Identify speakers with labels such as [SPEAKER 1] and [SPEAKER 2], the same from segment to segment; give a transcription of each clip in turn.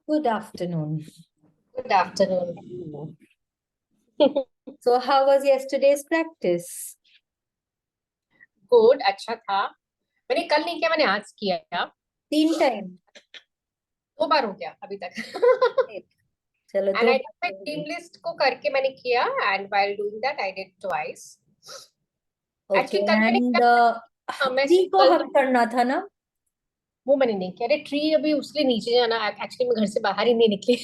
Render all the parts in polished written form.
[SPEAKER 1] Good afternoon.
[SPEAKER 2] Good afternoon.
[SPEAKER 1] So, how was yesterday's practice?
[SPEAKER 2] Good, अच्छा था। मैंने कल नहीं किया, मैंने आज किया।
[SPEAKER 1] 3 टाइम?
[SPEAKER 2] 2 बार हो गया अभी तक।
[SPEAKER 1] चलो
[SPEAKER 2] एंड
[SPEAKER 1] दो
[SPEAKER 2] आई
[SPEAKER 1] बार
[SPEAKER 2] डिड
[SPEAKER 1] हो
[SPEAKER 2] टीम
[SPEAKER 1] गई।
[SPEAKER 2] लिस्ट को करके मैंने किया, and while doing that I did twice.
[SPEAKER 1] Okay,
[SPEAKER 2] actually कल मैंने
[SPEAKER 1] एंड
[SPEAKER 2] क्या, मैं
[SPEAKER 1] ट्री को
[SPEAKER 2] कल
[SPEAKER 1] हक करना था ना?
[SPEAKER 2] वो मैंने नहीं किया। अरे ट्री अभी उसके लिए नीचे जाना, एक्चुअली मैं घर से बाहर ही नहीं निकली।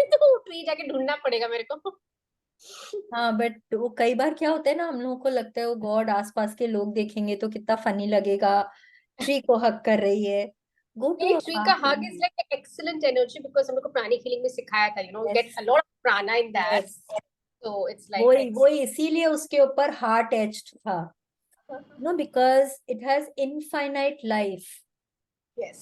[SPEAKER 2] तो ट्री जाके ढूंढना पड़ेगा मेरे को।
[SPEAKER 1] हाँ, बट वो कई बार क्या होता है ना, हम लोगों को लगता है वो गॉड आसपास के लोग देखेंगे तो कितना फनी लगेगा, ट्री को हक कर रही है। गो टू
[SPEAKER 2] नहीं,
[SPEAKER 1] अ
[SPEAKER 2] ट्री का hug is
[SPEAKER 1] park.
[SPEAKER 2] Like excellent energy, because हम लोग को प्राणी फीलिंग में सिखाया था,
[SPEAKER 1] yes,
[SPEAKER 2] get a lot of prana in that.
[SPEAKER 1] Yes.
[SPEAKER 2] So it's like
[SPEAKER 1] वही वही इसीलिए उसके ऊपर हार्ट एच्ड था। No, because it has infinite life.
[SPEAKER 2] Yes,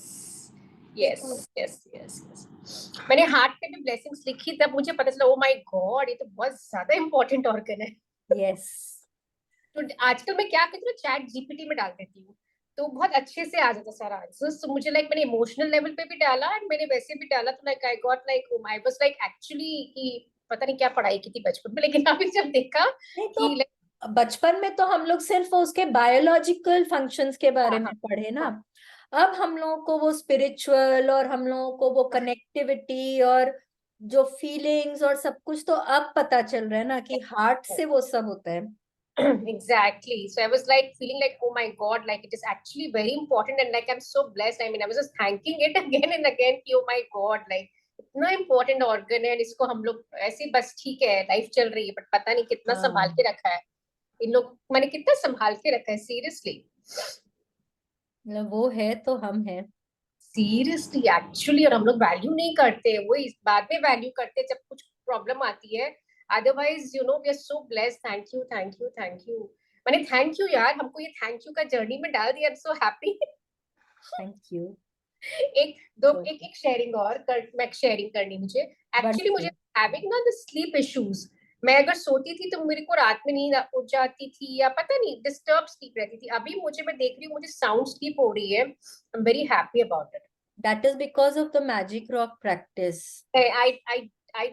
[SPEAKER 2] yes, yes, yes, yes. मैंने हार्ट पे भी ब्लेसिंग्स लिखी, तब मुझे पता चला, ओ माय गॉड, ये तो बहुत ज्यादा इंपॉर्टेंट ऑर्गन है।
[SPEAKER 1] यस।
[SPEAKER 2] तो आजकल मैं क्या करती हूँ, चैट जीपीटी में डाल देती हूँ, तो बहुत अच्छे से आ जाता सारा आंसर्स। तो मुझे मैंने इमोशनल लेवल पे भी डाला एंड मैंने वैसे भी डाला, तो I got I was actually कि पता नहीं क्या पढ़ाई की थी बचपन में, लेकिन अभी जब देखा
[SPEAKER 1] नहीं तो
[SPEAKER 2] कि
[SPEAKER 1] बचपन में तो हम लोग सिर्फ उसके बायोलॉजिकल फंक्शंस के बारे
[SPEAKER 2] हाँ,
[SPEAKER 1] में
[SPEAKER 2] हाँ,
[SPEAKER 1] पढ़े ना।
[SPEAKER 2] हाँ,
[SPEAKER 1] अब हम लोगों को वो स्पिरिचुअल और हम लोगों को वो कनेक्टिविटी और जो फीलिंग्स और सब कुछ तो अब पता चल रहा है ना कि हार्ट से वो सब होता है।
[SPEAKER 2] Exactly. So I was feeling oh my God, it is actually very important, and I'm so blessed. I mean, I was just thanking it again and again कि oh my God, इतना important organ है, and इसको हम लोग ऐसे बस ठीक है, लाइफ चल रही है, बट पता नहीं कितना संभाल
[SPEAKER 1] हाँ,
[SPEAKER 2] के रखा है इन लोग। मैंने कितना संभाल के रखा है, सीरियसली।
[SPEAKER 1] मतलब वो है तो हम हैं।
[SPEAKER 2] सीरियसली एक्चुअली, और हम लोग वैल्यू नहीं करते, वो इस बाद में वैल्यू करते जब कुछ प्रॉब्लम आती है। Otherwise we are so blessed. Thank you, thank you, thank you. मैंने थैंक यू यार, हमको ये थैंक यू का जर्नी में डाल दिया। I am so happy.
[SPEAKER 1] Thank you.
[SPEAKER 2] एक दो एक शेयरिंग और मैं शेयरिंग करनी मुझे। एक्चुअली मुझे
[SPEAKER 1] बढ़िया।
[SPEAKER 2] हैविंग ना द स्लीप इश्यूज। मैं अगर सोती थी तो मेरे को रात में नींद उठ जाती थी, या पता नहीं डिस्टर्ब स्लीप रहती थी। अभी मैं देख रही हूँ, मुझे साउंड स्लीप हो रही है। आई am very happy about it.
[SPEAKER 1] That is because of the magic rock practice.
[SPEAKER 2] I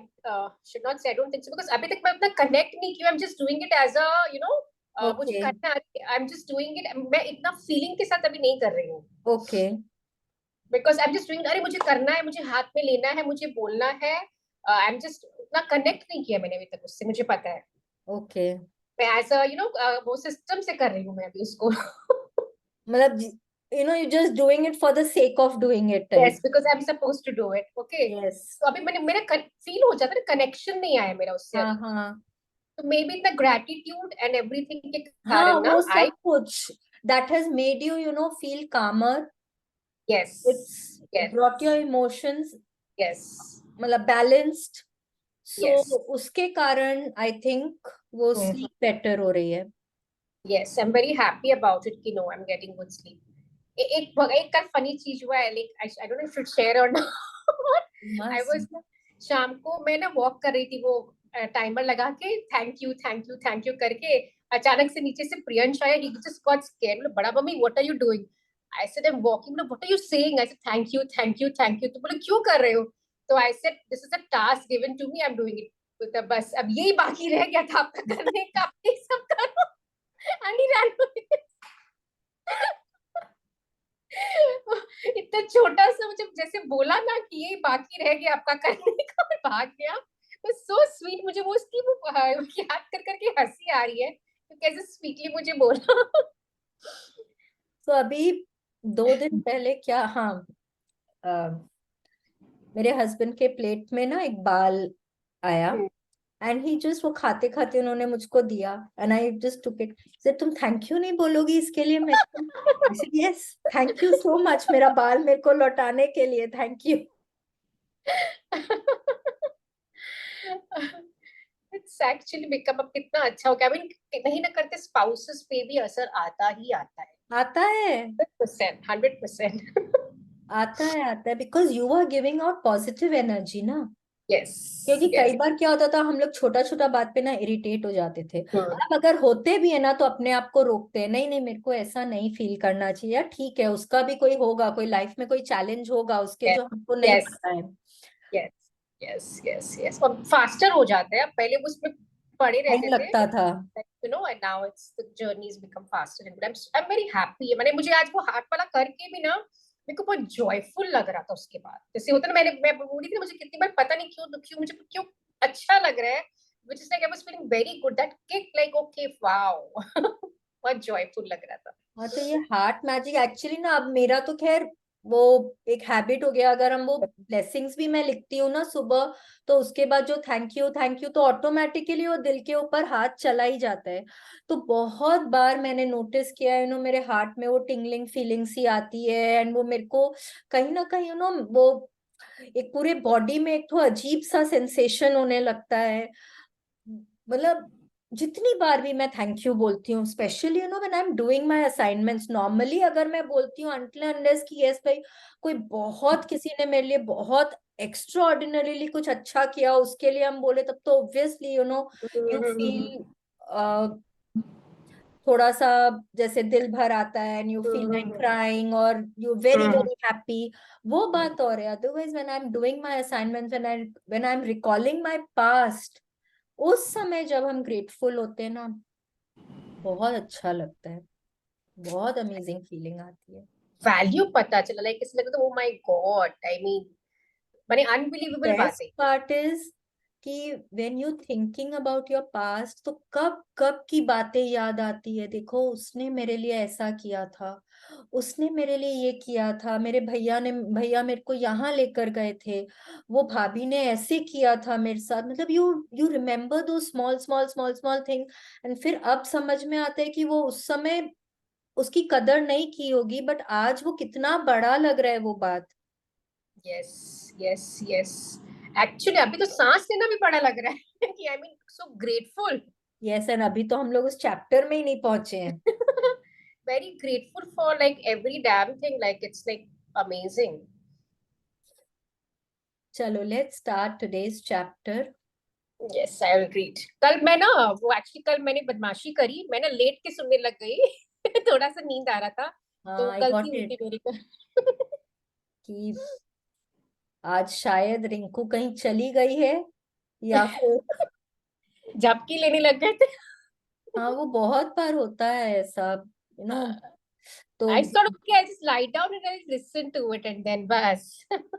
[SPEAKER 2] should not say I don't think so, because अभी तक मैं उतना कनेक्ट नहीं किया। I'm just doing it as a मुझे
[SPEAKER 1] Okay,
[SPEAKER 2] करना है, I'm just doing it। मैं इतना फीलिंग के साथ अभी नहीं कर रही हूँ,
[SPEAKER 1] okay,
[SPEAKER 2] because I'm just doing, अरे मुझे करना है, मुझे हाथ में लेना है, मुझे बोलना है। I'm just उतना कनेक्ट नहीं किया मैंने अभी तक उससे, मुझे पता है।
[SPEAKER 1] okay.
[SPEAKER 2] मैं एज अ वो सिस्टम से कर रही हूँ मैं अभी उसको।
[SPEAKER 1] मतलब you're just doing it for the sake of doing it type.
[SPEAKER 2] Yes, because I am suppose to do it, okay.
[SPEAKER 1] Yes.
[SPEAKER 2] तो अभी मैंने मेरा फील हो जाता है, कनेक्शन नहीं आया मेरा उससे
[SPEAKER 1] हाँ,
[SPEAKER 2] अभी।
[SPEAKER 1] हाँ,
[SPEAKER 2] तो may be the gratitude and everything के
[SPEAKER 1] हाँ,
[SPEAKER 2] कारण ना
[SPEAKER 1] वो
[SPEAKER 2] आई।
[SPEAKER 1] सब कुछ that has made you, feel calmer.
[SPEAKER 2] Yes,
[SPEAKER 1] It's
[SPEAKER 2] yes,
[SPEAKER 1] brought your emotions,
[SPEAKER 2] yes,
[SPEAKER 1] मतलब balanced. So
[SPEAKER 2] yes.
[SPEAKER 1] उसके कारण I think वो sleep better हो रही है।
[SPEAKER 2] Yes, I am very happy about it कि no, I am getting good sleep. एक कल फनी चीज हुआ है, I don't know should share or not. I
[SPEAKER 1] मस्त।
[SPEAKER 2] वाज शाम को मैं ना वॉक कर रही थी, वो टाइमर लगा के, thank you, thank you, thank you करके। अचानक से नीचे से प्रियंश आया, ही जस्ट गॉट स्कैर्ड। बोले, बड़ा mummy what are you doing? I said I am walking. What are you saying? I said thank you, thank you, thank you. तो बोले क्यों कर रहे हो? तो I said this is a task given to me, I am doing it. तो बस अब यही बाकी रह गया था आपका करने का, आप ये सब करो। एंड ही रैन। इतना छोटा सा मुझे जैसे बोला ना कि ये बाकी रह गया आपका करने का, और भाग गया। So sweet. मुझे वो उसकी वो याद कर करके हंसी आ रही है, तो कैसे स्वीटली मुझे बोला।
[SPEAKER 1] तो अभी 2 दिन पहले क्या, हाँ, मेरे हस्बैंड के प्लेट में ना एक बाल आया। एंड ही जस्ट वो खाते खाते उन्होंने मुझको दिया and I just took it. Sir तुम थैंक यू नहीं बोलोगी इसके लिए? मैं yes, thank you so much मेरा बाल मेरे को लौटाने के लिए, thank you.
[SPEAKER 2] It's actually become अब कितना अच्छा हो गया। आई मीन नहीं ना करते, स्पाउसेस पे भी असर आता ही आता है।
[SPEAKER 1] आता है,
[SPEAKER 2] 100%, 100%।
[SPEAKER 1] आता है, आता है, because you are giving out positive energy ना।
[SPEAKER 2] यस,
[SPEAKER 1] क्योंकि कई
[SPEAKER 2] यस।
[SPEAKER 1] बार क्या होता था, हम लोग छोटा छोटा बात पे ना इरिटेट हो जाते थे। अब अगर होते भी है ना तो अपने आप को रोकते हैं, नहीं नहीं मेरे को ऐसा नहीं फील करना चाहिए यार, ठीक है उसका भी कोई होगा, कोई लाइफ में कोई चैलेंज होगा उसके
[SPEAKER 2] यस,
[SPEAKER 1] जो हमको नहीं
[SPEAKER 2] यस,
[SPEAKER 1] पता है।
[SPEAKER 2] यस यस यस यस, और फास्टर हो जाता है, अब पहले वो उसमें पड़े
[SPEAKER 1] टाइम
[SPEAKER 2] रहते थे,
[SPEAKER 1] लगता था।
[SPEAKER 2] you know, and now it's the journey's become faster and good. I'm very happy. मैंने मुझे आज वो हार्ट वाला करके भी ना मेरे को बहुत जॉयफुल लग रहा था उसके बाद, जैसे होता ना, मैं बोल रही थी ना, मुझे कितनी बार पता नहीं क्यों मुझे क्यों अच्छा लग रहा है, which is like I was feeling very good, that kick, like okay wow. बहुत जॉयफुल लग रहा था।
[SPEAKER 1] हाँ, तो ये हार्ट मैजिक एक्चुअली ना, अब मेरा तो खैर वो एक हैबिट हो गया। अगर हम वो ब्लेसिंग्स भी मैं लिखती हूँ ना सुबह, तो उसके बाद जो थैंक यू तो ऑटोमेटिकली वो दिल के ऊपर हाथ चला ही जाता है। तो बहुत बार मैंने नोटिस किया है, मेरे हार्ट में वो टिंगलिंग फीलिंग सी आती है, एंड वो मेरे को कहीं ना कहीं वो एक पूरे बॉडी में एक तो अजीब सा सेंसेशन होने लगता है। मतलब जितनी बार भी मैं थैंक यू बोलती हूँ, specially when I am doing my assignments, normally अगर मैं बोलती हूँ अनटिल अनलेस कि यस भाई कोई बहुत किसी ने मेरे लिए बहुत एक्स्ट्रा ऑर्डिनरीली कुछ अच्छा किया, उसके लिए हम बोले, तब तो ऑब्वियसली यू फील थोड़ा सा जैसे दिल भर आता है, and you feel like crying और यू वेरी वेरी हैप्पी। वो बात और है। Otherwise when I am doing my assignments, when I am recalling my past, उस समय जब हम ग्रेटफुल होते हैं ना, बहुत अच्छा लगता है, बहुत अमेजिंग फीलिंग आती है।
[SPEAKER 2] वैल्यू पता चला, लाइक इसलिए तो oh my God, I mean मैंने अनबिलीवेबल बात
[SPEAKER 1] बेस्ट
[SPEAKER 2] है।
[SPEAKER 1] पार्ट इज कि when you thinking about your past, तो कब कब की बातें याद आती है। देखो उसने मेरे लिए ऐसा किया था, उसने मेरे लिए ये किया था, मेरे भैया मेरे को यहाँ लेकर गए थे, वो भाभी ने ऐसे किया था मेरे साथ। मतलब यू रिमेम्बर दो small small small small thing, and फिर अब समझ में आता है कि वो उस समय उसकी कदर नहीं की होगी, बट आज वो कितना बड़ा लग रहा है वो बात।
[SPEAKER 2] यस यस यस, एक्चुअली अभी तो सांस लेना भी बड़ा लग रहा है कि I mean so grateful.
[SPEAKER 1] Yes, and अभी तो हम लोग उस चैप्टर में ही नहीं पहुंचे हैं।
[SPEAKER 2] Very grateful for like every damn thing, like it's like amazing.
[SPEAKER 1] चलो let's start today's chapter.
[SPEAKER 2] Yes I will read. कल मैं ना, वो एक्चुअली कल मैंने बदमाशी करी, मैं ना लेट के सुनने लग गई। थोड़ा सा नींद आ रहा था,
[SPEAKER 1] हाँ,
[SPEAKER 2] तो
[SPEAKER 1] आई
[SPEAKER 2] गलती
[SPEAKER 1] गॉट
[SPEAKER 2] हुई थी
[SPEAKER 1] इट
[SPEAKER 2] मेरी को।
[SPEAKER 1] कि आज शायद रिंकू कहीं चली गई है, या फिर
[SPEAKER 2] झपकी लेने लग गए थे।
[SPEAKER 1] हाँ, वो बहुत बार होता है ऐसा, यू नो तो
[SPEAKER 2] I sort of, okay, I just lie down and I listen to it and then बस।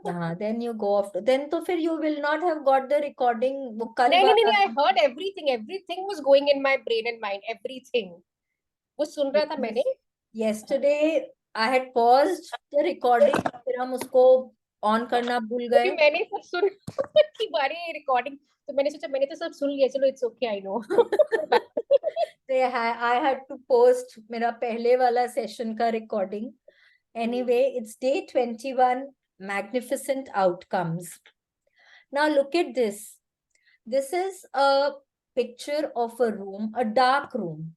[SPEAKER 1] हाँ, then you go off, then तो फिर you will not have got the recording, वो कल
[SPEAKER 2] नहीं नहीं नहीं,
[SPEAKER 1] वाला।
[SPEAKER 2] I heard everything, everything was going in my brain and mind, everything वो सुन रहा था मैंने।
[SPEAKER 1] yesterday I had paused the recording, फिर हम उसको ऑन करना भूल
[SPEAKER 2] वो
[SPEAKER 1] गए।
[SPEAKER 2] भी मैंने सब सुन कि बारे रिकॉर्डिंग, तो मैंने सोचा मैंने तो सब सुन लिया, चलो it's okay I know.
[SPEAKER 1] I had to post मेरा पहले वाला सेशन का recording. Anyway, it's day 21, magnificent outcomes. Now look at this. This is a picture of a room, a dark room,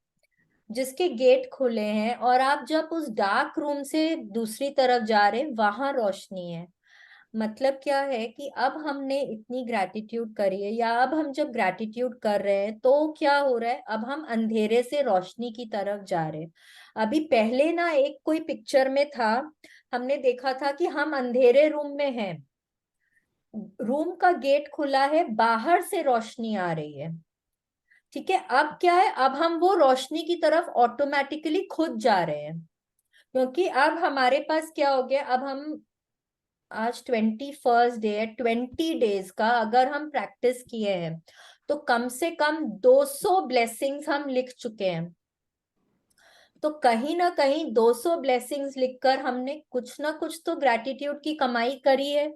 [SPEAKER 1] जिसके गेट खुले हैं, और आप जब उस डार्क रूम से दूसरी तरफ जा रहे हैं, वहां रोशनी है। मतलब क्या है कि अब हमने इतनी ग्रैटिट्यूड करी है, या अब हम जब ग्रैटिट्यूड कर रहे हैं तो क्या हो रहा है, अब हम अंधेरे से रोशनी की तरफ जा रहे हैं। अभी पहले ना एक कोई पिक्चर में था, हमने देखा था कि हम अंधेरे रूम में हैं, रूम का गेट खुला है, बाहर से रोशनी आ रही है। ठीक है, अब क्या है, अब हम वो रोशनी की तरफ ऑटोमेटिकली खुद जा रहे हैं, क्योंकि अब हमारे पास क्या हो गया, अब हम आज 21st डे है, 20 डेज का अगर हम प्रैक्टिस किए हैं, तो कम से कम 200 ब्लेसिंग्स हम लिख चुके हैं। तो कहीं ना कहीं 200 ब्लेसिंग्स लिखकर हमने कुछ ना कुछ तो ग्रैटिट्यूड की कमाई करी है,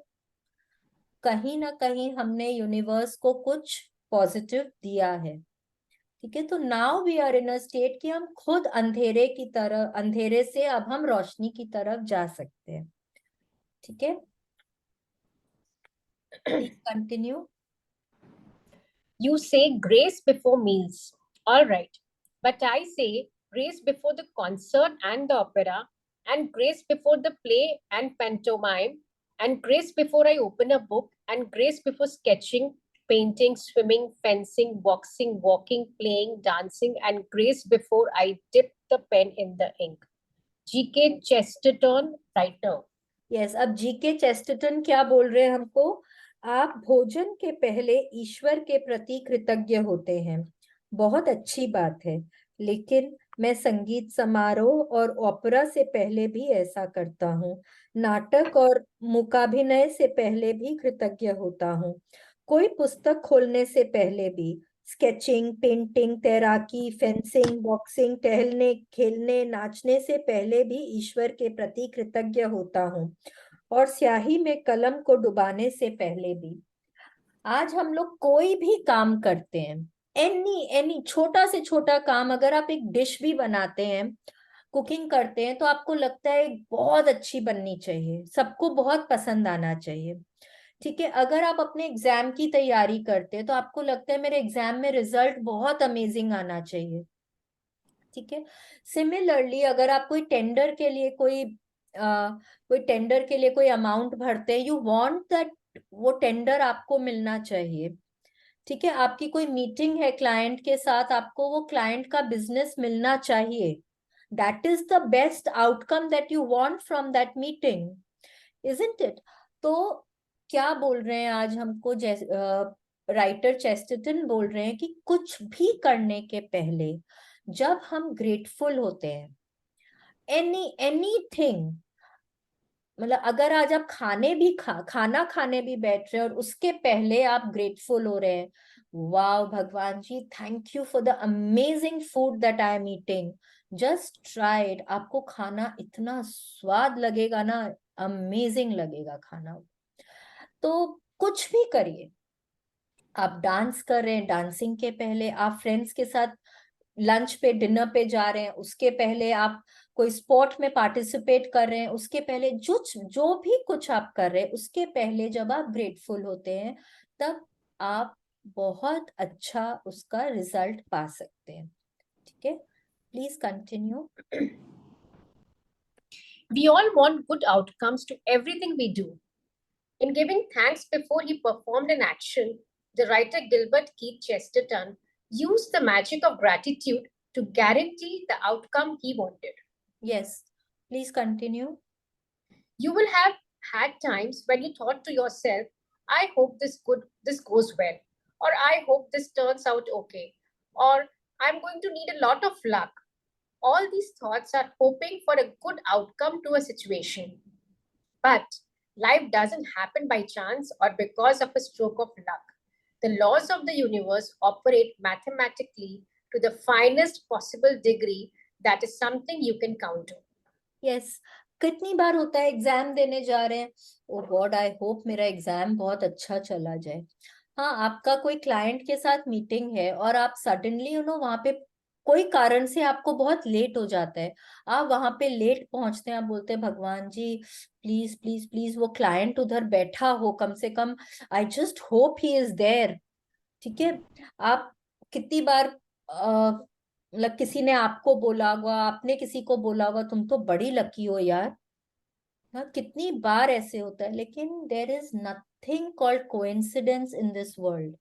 [SPEAKER 1] कहीं ना कहीं हमने यूनिवर्स को कुछ पॉजिटिव दिया है। ठीक है, तो now we are in a state कि हम खुद अंधेरे की तरफ, अंधेरे से अब हम रोशनी की तरफ जा सकते हैं। ठीक है, please continue.
[SPEAKER 2] You say grace before meals. All right. But I say grace before the concert and the opera, and grace before the play and pantomime, and grace before I open a book, and grace before sketching, painting, swimming, fencing, boxing, walking, playing, dancing, and grace before I dip the pen in the ink. G.K. Chesterton, writer.
[SPEAKER 1] Yes, अब GK Chesterton क्या बोल रहे हैं हमको, आप भोजन के पहले ईश्वर के प्रति कृतज्ञ होते हैं। बहुत अच्छी बात है, लेकिन मैं संगीत समारोह और ओपेरा से पहले भी ऐसा करता हूँ। नाटक और मूकाभिनय से पहले भी कृतज्ञ होता हूँ। कोई पुस्तक खोलने से पहले भी। स्केचिंग, पेंटिंग, तैराकी, फेंसिंग, बॉक्सिंग, टहलने, खेलने, नाचने से पहले भी ईश्वर के प्रति कृतज्ञ होता हूँ। और स्याही में कलम को डुबाने से पहले भी। आज हम लोग कोई भी काम करते हैं, एनी एनी छोटा से छोटा काम, अगर आप एक डिश भी बनाते हैं, कुकिंग करते हैं, तो आपको लगता है बहुत अच्छी बननी चाहिए, सबको बहुत पसंद आना चाहिए। ठीक है, अगर आप अपने एग्जाम की तैयारी करते हैं तो आपको लगता है मेरे एग्जाम में रिजल्ट बहुत अमेजिंग आना चाहिए। ठीक है, सिमिलरली अगर आप कोई टेंडर के लिए कोई अमाउंट भरते हैं, यू वांट दैट वो टेंडर आपको मिलना चाहिए। ठीक है, आपकी कोई मीटिंग है क्लाइंट के साथ, आपको वो क्लाइंट का बिजनेस मिलना चाहिए। That is the best outcome that you want from that meeting, isn't it? तो क्या बोल रहे हैं आज हमको, जैसे राइटर चेस्टरटन बोल रहे हैं कि कुछ भी करने के पहले जब हम ग्रेटफुल होते हैं, एनीथिंग, मतलब अगर आज आप खाना खाने भी बैठ रहे हैं और उसके पहले आप ग्रेटफुल हो रहे हैं, वाह भगवान जी, thank you for the amazing food that I am eating, just tried, आपको खाना इतना स्वाद लगेगा ना, अमेजिंग लगेगा खाना। तो कुछ भी करिए, आप डांस कर रहे हैं, डांसिंग के पहले आप फ्रेंड्स के साथ लंच पे डिनर पे जा रहे हैं, उसके पहले आप कोई स्पोर्ट में पार्टिसिपेट कर रहे हैं, उसके पहले जो भी कुछ आप कर रहे हैं, उसके पहले जब आप ग्रेटफुल होते हैं, तब आप बहुत अच्छा उसका रिजल्ट पा सकते हैं। ठीक है, please continue.
[SPEAKER 2] We all want good outcomes to everything we do. In giving thanks before he performed an action, the writer Gilbert Keith Chesterton used the magic of gratitude to guarantee the outcome he wanted.
[SPEAKER 1] Yes, please continue.
[SPEAKER 2] You will have had times when you thought to yourself, I hope this goes well, or I hope this turns out okay, or I'm going to need a lot of luck. All these thoughts are hoping for a good outcome to a situation. But life doesn't happen by chance or because of a stroke of luck. The laws of the universe operate mathematically to the finest possible degree. That is something you can count on.
[SPEAKER 1] Yes, कितनी बार होता है exam देने जा रहे हैं, ओ God I hope मेरा exam बहुत अच्छा चला जाए। हाँ, आपका कोई क्लाइंट के साथ मीटिंग है और आप सडनली वहां पे कोई कारण से आपको बहुत लेट हो जाता है, आप वहां पे लेट पहुंचते हैं, आप बोलते हैं भगवान जी प्लीज प्लीज प्लीज वो क्लाइंट उधर बैठा हो कम से कम, I just hope he is there. ठीक है, आप कितनी बार मतलब किसी ने आपको बोला होगा, आपने किसी को बोला होगा तुम तो बड़ी लकी हो यार। हाँ, कितनी बार ऐसे होता है, लेकिन there is nothing called coincidence in this world.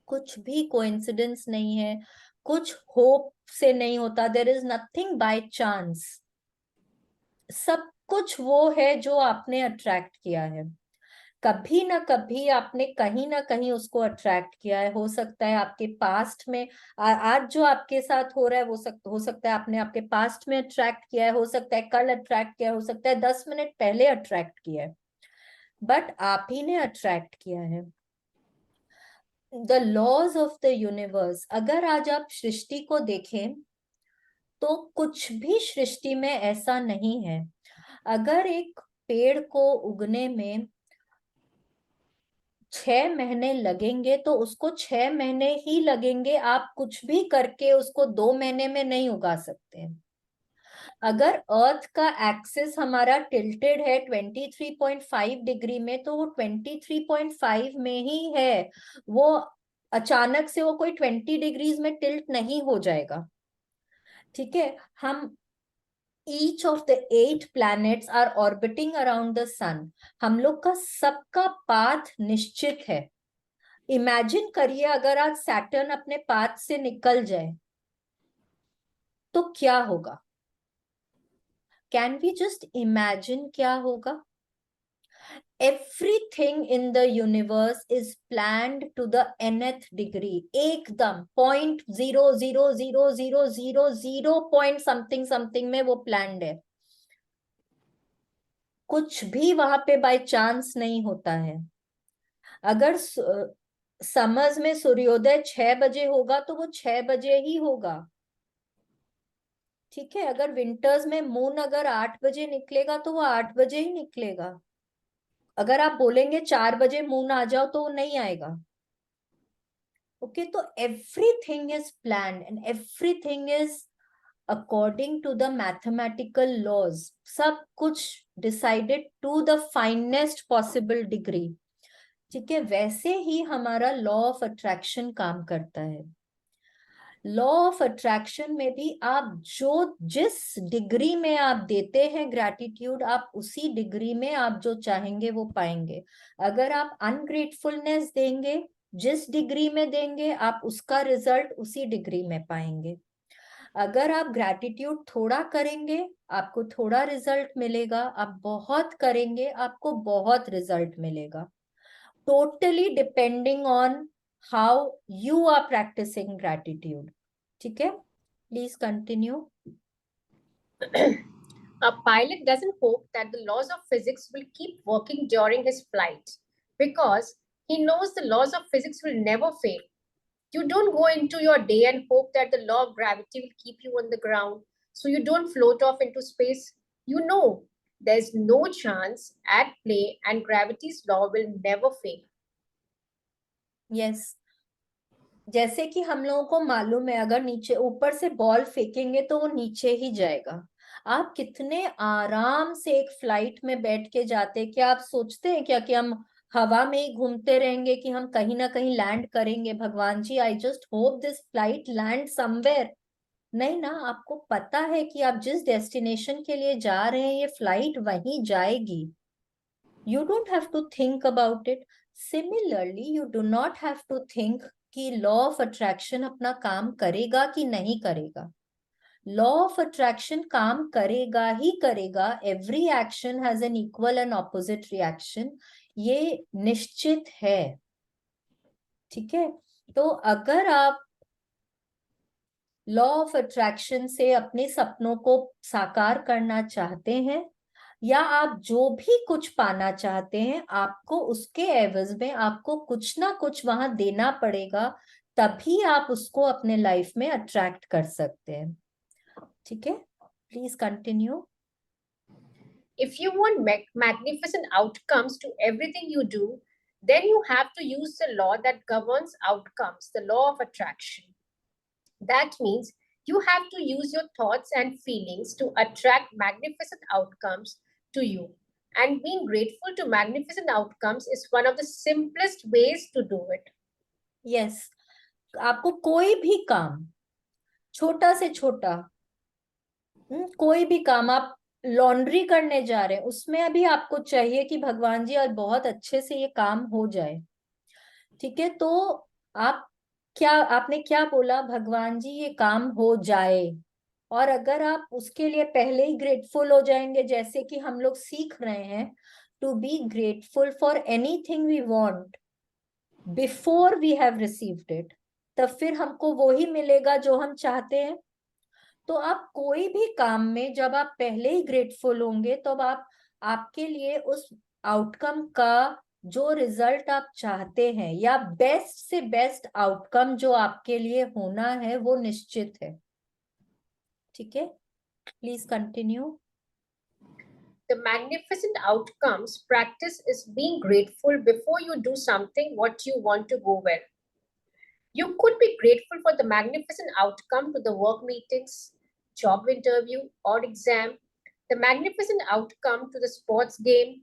[SPEAKER 1] कुछ भी कोइंसिडेंस नहीं है, कुछ होप से नहीं होता, there is nothing by chance. सब कुछ वो है जो आपने अट्रैक्ट किया है, कभी ना कभी आपने कहीं ना कहीं उसको अट्रैक्ट किया है। हो सकता है आपके पास्ट में आज जो आपके साथ हो रहा है, वो हो सकता है आपने आपके पास्ट में अट्रैक्ट किया है, हो सकता है कल अट्रैक्ट किया है, हो सकता है 10 मिनट पहले अट्रैक्ट किया है, बट आप ही ने अट्रैक्ट किया है। The laws of the universe, अगर आज आप सृष्टि को देखें तो कुछ भी सृष्टि में ऐसा नहीं है। अगर एक पेड़ को उगने में 6 महीने लगेंगे तो उसको 6 महीने ही लगेंगे, आप कुछ भी करके उसको 2 महीने में नहीं उगा सकते। अगर अर्थ का एक्सिस हमारा टिल्टेड है 23.5 डिग्री में, तो वो 23.5 में ही है, वो अचानक से वो कोई 20 डिग्रीज में टिल्ट नहीं हो जाएगा। ठीक है, हम each of the 8 planets are orbiting around the sun, हम लोग का सबका पाथ निश्चित है। इमेजिन करिए अगर आज सैटर्न अपने पाथ से निकल जाए तो क्या होगा? कैन वी जस्ट इमेजिन क्या होगा? Everything in the universe is planned to the nth degree. एकदम 0.00000 point something something में वो planned है. कुछ भी वहां पे बाय चांस नहीं होता है. अगर समर्स में सूर्योदय 6 बजे होगा तो वो 6 बजे ही होगा. ठीक है. अगर विंटर्स में मून अगर 8 बजे निकलेगा तो वो 8 बजे ही निकलेगा. अगर आप बोलेंगे 4 बजे मून आ जाओ तो वो नहीं आएगा. ओके. तो everything is planned and everything is according to the mathematical laws. सब कुछ decided to the finest possible degree. ठीक है. वैसे ही हमारा लॉ ऑफ अट्रैक्शन काम करता है. लॉ ऑफ अट्रैक्शन में भी आप जिस डिग्री में आप देते हैं ग्रैटिट्यूड, आप उसी डिग्री में आप जो चाहेंगे वो पाएंगे. अगर आप अनग्रेटफुलनेस देंगे, जिस डिग्री में देंगे आप उसका रिजल्ट उसी डिग्री में पाएंगे. अगर आप ग्रैटिट्यूड थोड़ा करेंगे आपको थोड़ा रिजल्ट मिलेगा. आप बहुत करेंगे आपको बहुत रिजल्ट मिलेगा. Totally depending on how you are practicing gratitude. ठीक है. Please continue.
[SPEAKER 2] A pilot doesn't hope that the laws of physics will keep working during his flight because he knows the laws of physics will never fail. You don't go into your day and hope that the law of gravity will keep you on the ground so you don't float off into space. You know there's no chance at play and gravity's law will never fail.
[SPEAKER 1] Yes. जैसे कि हम लोगों को मालूम है अगर नीचे ऊपर से बॉल फेंकेंगे तो वो नीचे ही जाएगा. आप कितने आराम से एक फ्लाइट में बैठ के जाते, क्या आप सोचते हैं क्या कि हम हवा में ही घूमते रहेंगे कि हम कहीं ना कहीं लैंड करेंगे? भगवान जी I just hope this flight land somewhere. नहीं ना. आपको पता है कि आप जिस डेस्टिनेशन के लिए जा रहे हैं ये फ्लाइट वहीं जाएगी. You don't have to think about it. Similarly, you do not have to think कि लॉ ऑफ अट्रैक्शन अपना काम करेगा कि नहीं करेगा. लॉ ऑफ अट्रैक्शन काम करेगा ही करेगा. Every action has an equal and opposite reaction. ये निश्चित है. ठीक है. तो अगर आप लॉ ऑफ अट्रैक्शन से अपने सपनों को साकार करना चाहते हैं या आप जो भी कुछ पाना चाहते हैं आपको उसके एवज में आपको कुछ ना कुछ वहां देना पड़ेगा. तभी आप उसको अपने लाइफ में अट्रैक्ट कर सकते हैं. ठीक है. Please continue.
[SPEAKER 2] If you want magnificent outcomes to everything you do, then you have to use the law that governs outcomes, the law of attraction. That means you have to use your thoughts and feelings to attract magnificent outcomes to you. And being grateful to magnificent outcomes is one of the simplest ways to do it.
[SPEAKER 1] Yes. आपको कोई भी काम, छोटा से छोटा, कोई भी काम, आप लॉन्ड्री करने जा रहे हैं उसमें अभी आपको चाहिए कि भगवान जी आज बहुत अच्छे से ये काम हो जाए. ठीक है. तो आपने क्या बोला? भगवान जी ये काम हो जाए. और अगर आप उसके लिए पहले ही ग्रेटफुल हो जाएंगे, जैसे कि हम लोग सीख रहे हैं to be grateful for anything we want before we have received it, तब फिर हमको वो ही मिलेगा जो हम चाहते हैं. तो आप कोई भी काम में जब आप पहले ही ग्रेटफुल होंगे तो आप आपके लिए उस आउटकम का जो रिजल्ट आप चाहते हैं या बेस्ट से बेस्ट आउटकम जो आपके लिए होना है वो निश्चित है. ठीक है. Please continue.
[SPEAKER 2] The magnificent outcomes practice is being grateful before you do something what you want to go well. You could be grateful for the magnificent outcome to the work meetings, job interview, or exam, the magnificent outcome to the sports game,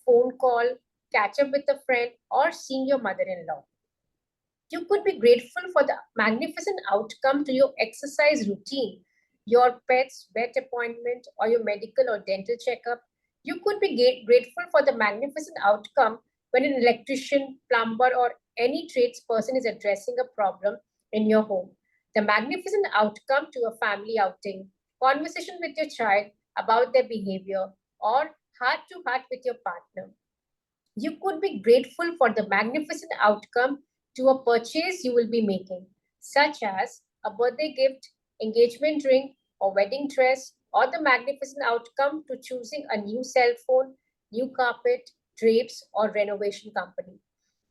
[SPEAKER 2] phone call, catch up with a friend, or seeing your mother-in-law. You could be grateful for the magnificent outcome to your exercise routine, your pet's vet appointment, or your medical or dental checkup. You could be grateful for the magnificent outcome when an electrician, plumber, or any tradesperson is addressing a problem in your home. The magnificent outcome to a family outing, conversation with your child about their behavior, or heart to heart with your partner. You could be grateful for the magnificent outcome to a purchase you will be making, such as a birthday gift, engagement ring, or wedding dress, or the magnificent outcome to choosing a new cell phone, new carpet, drapes, or renovation company.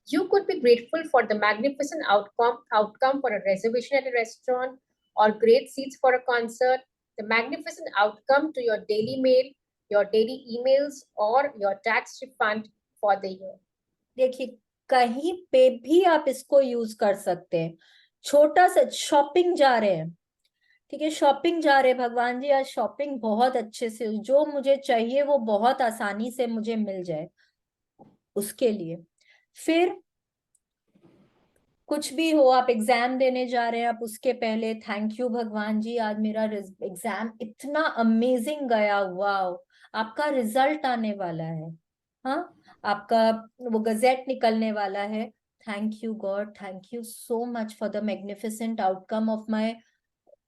[SPEAKER 2] You could be grateful for the magnificent outcome for a reservation at a restaurant or great seats for a concert, the magnificent outcome to your daily mail, your daily emails, or your tax refund for the year.
[SPEAKER 1] देखिए, कहीं पे भी आप इसको use कर सकते हैं। छोटा सा शॉपिंग जा रहे हैं, ठीक है, शॉपिंग जा रहे हैं, भगवान जी आज शॉपिंग बहुत अच्छे से, जो मुझे चाहिए वो बहुत आसानी से मुझे मिल जाए, उसके लिए। फिर कुछ भी हो, आप एग्जाम देने जा रहे हैं, आप उसके पहले थैंक यू भगवान जी, आज मेरा एग्जाम इतना अमेजिंग गया, वाओ, आपका रिजल्ट आने वाला है, हाँ, आपका वो गजेट निकलने वाला है, thank you God, thank you so much for the magnificent outcome of my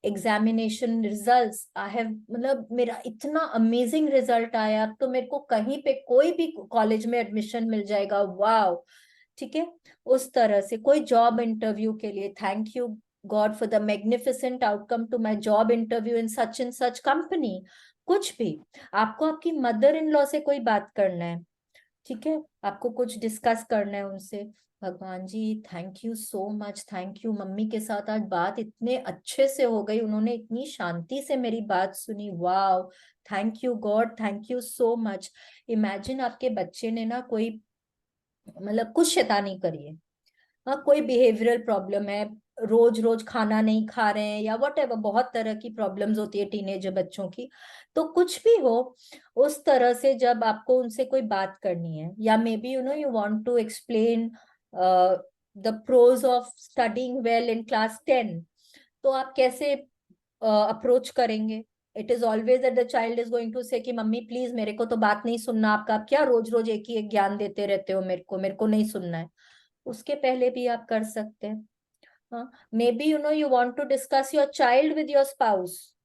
[SPEAKER 1] examination results, I have, मतलब मेरा इतना अमेजिंग रिजल्ट आया, अब तो मेरे को कहीं पे कोई भी कॉलेज में एडमिशन मिल जाएगा, वाओ, ठीक है। उस तरह से कोई जॉब इंटरव्यू के लिए, thank you God for the magnificent outcome to my job interview in such company. कुछ भी, आपको आपकी मदर इन लॉ से कोई बात करना है, ठीक है, आपको कुछ डिस्कस करना है उनसे, भगवान जी thank you so much, thank you, mummy के साथ आज बात इतने अच्छे से हो गई, उन्होंने इतनी शांति से मेरी बात सुनी, wow, thank you God, thank you so much. Imagine आपके बच्चे ने ना कोई, मतलब कुछ शैतानी करी है, हाँ, कोई बिहेवियरल प्रॉब्लम है, रोज रोज खाना नहीं खा रहे हैं, या वट एवर, बहुत तरह की प्रॉब्लम्स होती है टीनेजर बच्चों की, तो कुछ भी हो, उस तरह से जब आपको उनसे कोई बात करनी है, या maybe you want to explain the pros of studying well in class 10, तो आप कैसे अप्रोच करेंगे? It is always that the child is going to say कि मम्मी प्लीज मेरे को तो बात नहीं सुनना आपका, आप क्या रोज रोज एक ही एक ज्ञान देते रहते हो, मेरे को नहीं सुनना है, उसके पहले भी आप कर सकते हैं। हाँ, maybe you want to discuss your child with your spouse,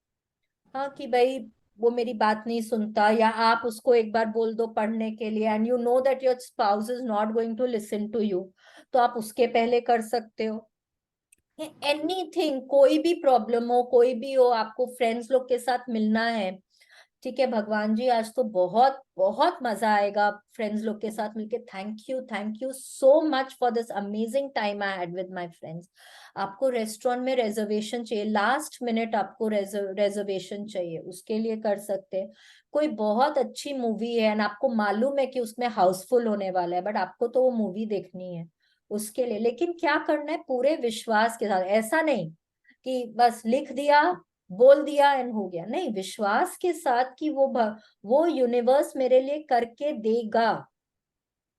[SPEAKER 1] हाँ, कि भाई वो मेरी बात नहीं सुनता, या आप उसको एक बार बोल दो पढ़ने के लिए, and you know that your spouse is not going to listen to you, तो आप उसके पहले कर सकते हो। एनीथिंग, कोई भी प्रॉब्लम हो, कोई भी हो, आपको फ्रेंड्स लोग के साथ मिलना है, ठीक है, भगवान जी आज तो बहुत बहुत मजा आएगा फ्रेंड्स लोग के साथ मिलके, thank you so much for this amazing time I had with my friends. आपको रेस्टोरेंट में रिजर्वेशन चाहिए, लास्ट मिनट आपको रिजर्वेशन चाहिए, उसके लिए कर सकते हैं। कोई बहुत अच्छी मूवी है एंड आपको मालूम है कि उसमें हाउसफुल होने वाला है, बट आपको तो वो मूवी देखनी है, उसके लिए, लेकिन क्या करना है, पूरे विश्वास के साथ, ऐसा नहीं कि बस लिख दिया, बोल दिया एंड हो गया, नहीं, विश्वास के साथ कि वो यूनिवर्स मेरे लिए करके देगा,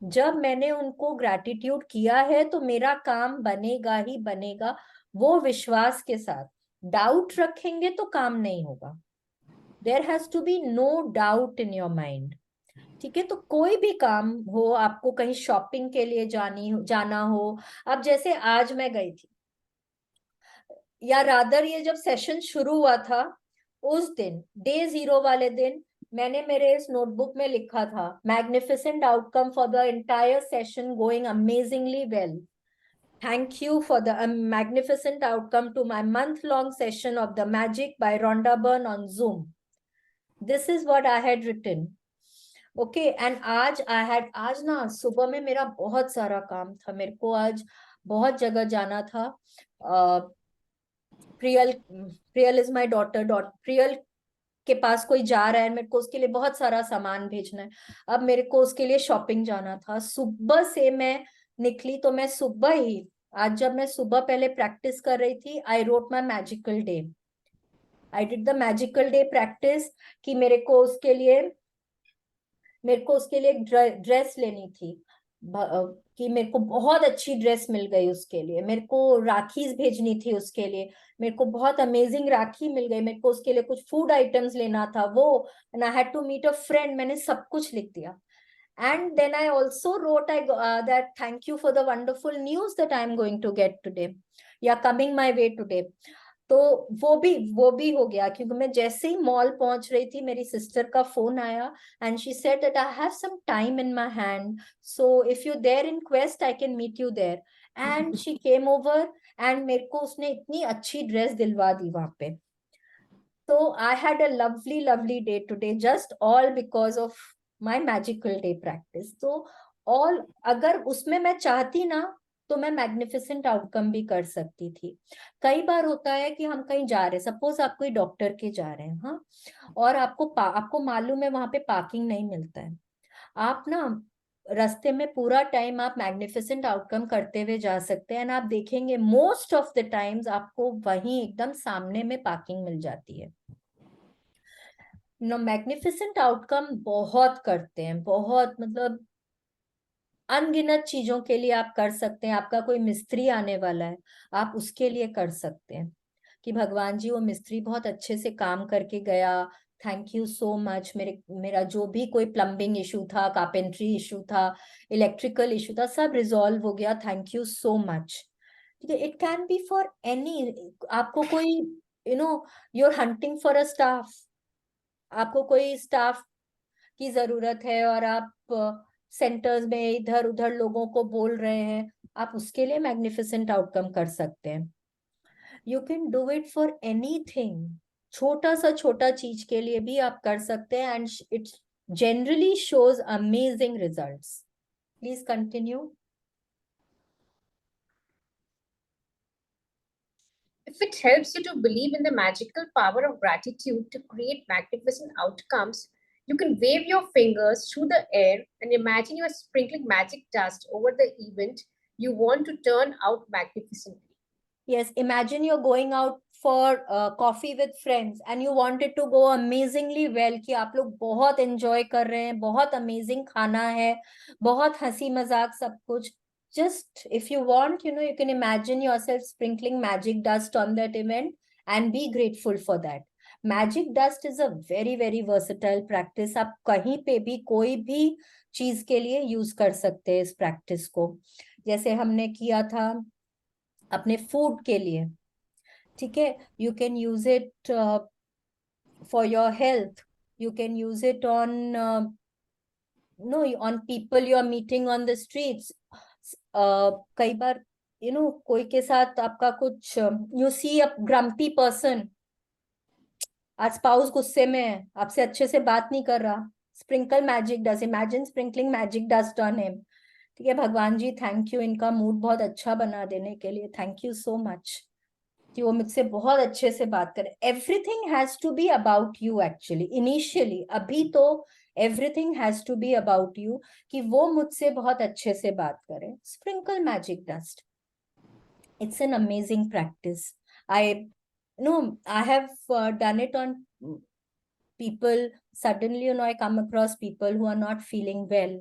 [SPEAKER 1] जब मैंने उनको ग्रैटिट्यूड किया है तो मेरा काम बनेगा ही बनेगा, वो विश्वास के साथ। डाउट रखेंगे तो काम नहीं होगा, there has to be no doubt in your mind, ठीक है। तो कोई भी काम हो, आपको कहीं शॉपिंग के लिए जाना हो, अब जैसे आज मैं गई थी, या रादर ये जब सेशन शुरू हुआ था, उस दिन डे 0 वाले दिन, मैंने मेरे इस नोटबुक में लिखा था, magnificent outcome for the entire session going amazingly well, thank you for the magnificent outcome to my month long session of the magic by Rhonda Byrne on Zoom, this is what I had written, okay. And आज ना सुबह में मेरा बहुत सारा काम था, मेरे को आज बहुत जगह जाना था, Priyal Priyal is my daughter, Priyal के पास कोई जा रहा है, मेरे को उसके लिए बहुत सारा सामान भेजना है, अब मेरे को उसके लिए शॉपिंग जाना था, सुबह से मैं निकली, तो मैं सुबह ही, आज जब मैं सुबह पहले प्रैक्टिस कर रही थी, I wrote my magical day, I did the magical day practice, कि मेरे को उसके लिए एक ड्रेस लेनी थी, कि मेरे को बहुत अच्छी ड्रेस मिल गई उसके लिए, मेरे को राखीज भेजनी थी उसके लिए, मेरे को बहुत अमेजिंग राखी मिल गई, मेरे को उसके लिए कुछ फूड आइटम्स लेना था वो, and I had to meet a friend, मैंने सब कुछ लिख दिया, and then I also wrote that thank you for the wonderful news that I am going to get today, yeah, coming my way today, तो वो भी हो गया, क्योंकि मैं जैसे ही मॉल पहुंच रही थी मेरी सिस्टर का फोन आया, and she said that I have some time in my hand, so if you there in quest I can meet you there. And she came over, and मेरे को उसने इतनी अच्छी ड्रेस दिलवा दी वहां पे। तो I had a lovely lovely day today, just all because of my magical day practice. तो ऑल, अगर उसमें मैं चाहती ना तो मैं मैग्निफिसेंट आउटकम भी कर सकती थी। कई बार होता है कि हम कहीं जा रहे हैं, सपोज आप कोई डॉक्टर के जा रहे हैं, हाँ, और आपको मालूम है वहां पे पार्किंग नहीं मिलता है। आप ना रास्ते में पूरा टाइम आप मैग्निफिसेंट आउटकम करते हुए जा सकते हैं, एंड आप देखेंगे मोस्ट ऑफ द टाइम्स आपको वहीं एकदम सामने में पार्किंग मिल जाती है। नो, मैग्निफिसेंट आउटकम बहुत करते हैं, बहुत, मतलब अनगिनत चीजों के लिए आप कर सकते हैं। आपका कोई मिस्त्री आने वाला है, आप उसके लिए कर सकते हैं कि भगवान जी वो मिस्त्री बहुत अच्छे से काम करके गया, थैंक यू सो मच, मेरा जो भी कोई प्लम्बिंग इशू था, कारपेंट्री इशू था, इलेक्ट्रिकल इशू था, सब रिजॉल्व हो गया, थैंक यू सो मच। ठीक है, it can be for any, आपको कोई, you know, you are hunting for a staff, आपको कोई स्टाफ की जरूरत है और आप सेंटर्स में इधर उधर लोगों को बोल रहे हैं, आप उसके लिए मैग्निफिसेंट आउटकम कर सकते हैं। You can do it for anything, छोटा सा छोटा चीज के लिए भी आप कर सकते हैं, and it generally shows amazing results. Please continue.
[SPEAKER 2] If it helps you to believe in the magical power of gratitude to create magnificent outcomes, you can wave your fingers through the air and imagine you are sprinkling magic dust over the event you want to turn out magnificently.
[SPEAKER 1] Yes, imagine you're going out for coffee with friends and you want it to go amazingly well, कि आप लोग बहुत enjoy कर रहे हैं, बहुत amazing खाना है, बहुत हंसी मजाक सब कुछ। Just if you want, you can imagine yourself sprinkling magic dust on that event and be grateful for that. Magic dust is a very very versatile practice. आप कहीं पे भी कोई भी चीज के लिए यूज कर सकते हैं इस प्रैक्टिस को। जैसे हमने किया था अपने फूड के लिए, ठीक है, you can use it for your health, you can use it on, no, on people you are meeting on the streets. कई बार कोई के साथ आपका कुछ, you see a grumpy person, आज स्पाउस गुस्से में है, आपसे अच्छे से बात नहीं कर रहा, sprinkle magic dust, imagine sprinkling magic dust on him. ठीक है, भगवान जी थैंक यू इनका मूड बहुत अच्छा बना देने के लिए, थैंक यू सो मच कि वो मुझसे बहुत अच्छे से बात करे। Everything has to be about you actually, initially अभी तो everything has to be about you, कि वो मुझसे बहुत अच्छे से बात करे। Sprinkle magic dust, it's an amazing practice. I no, I have done it on people. Suddenly, I come across people who are not feeling well,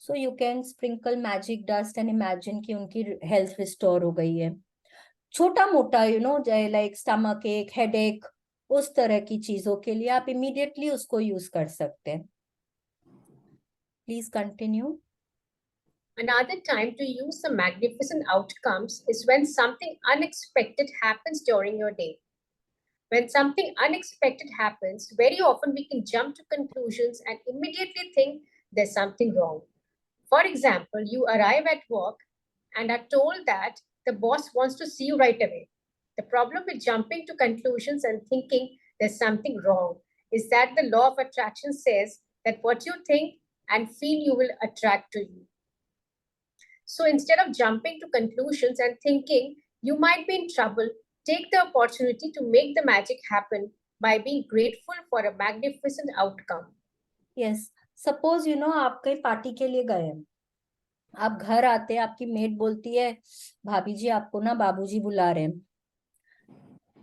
[SPEAKER 1] so you can sprinkle magic dust and imagine कि उनकी health restore हो गई है। छोटा मोटा, like stomach एक, headache, उस तरह की चीजों के लिए आप इमीडिएटली उसको यूज कर सकते हैं। Please continue.
[SPEAKER 2] Another time to use the magnificent outcomes is when something unexpected happens during your day. When something unexpected happens, very often we can jump to conclusions and immediately think there's something wrong. For example, you arrive at work and are told that the boss wants to see you right away. The problem with jumping to conclusions and thinking there's something wrong is that the law of attraction says that what you think and feel you will attract to you. So instead of jumping to conclusions and thinking you might be in trouble, take the opportunity to make the magic happen by being grateful for a magnificent outcome.
[SPEAKER 1] Yes, suppose आप कहीं party के लिए गए हैं, आप घर आते, आपकी मेड बोलती है भाभी जी आपको ना बाबूजी बुला रहे हैं।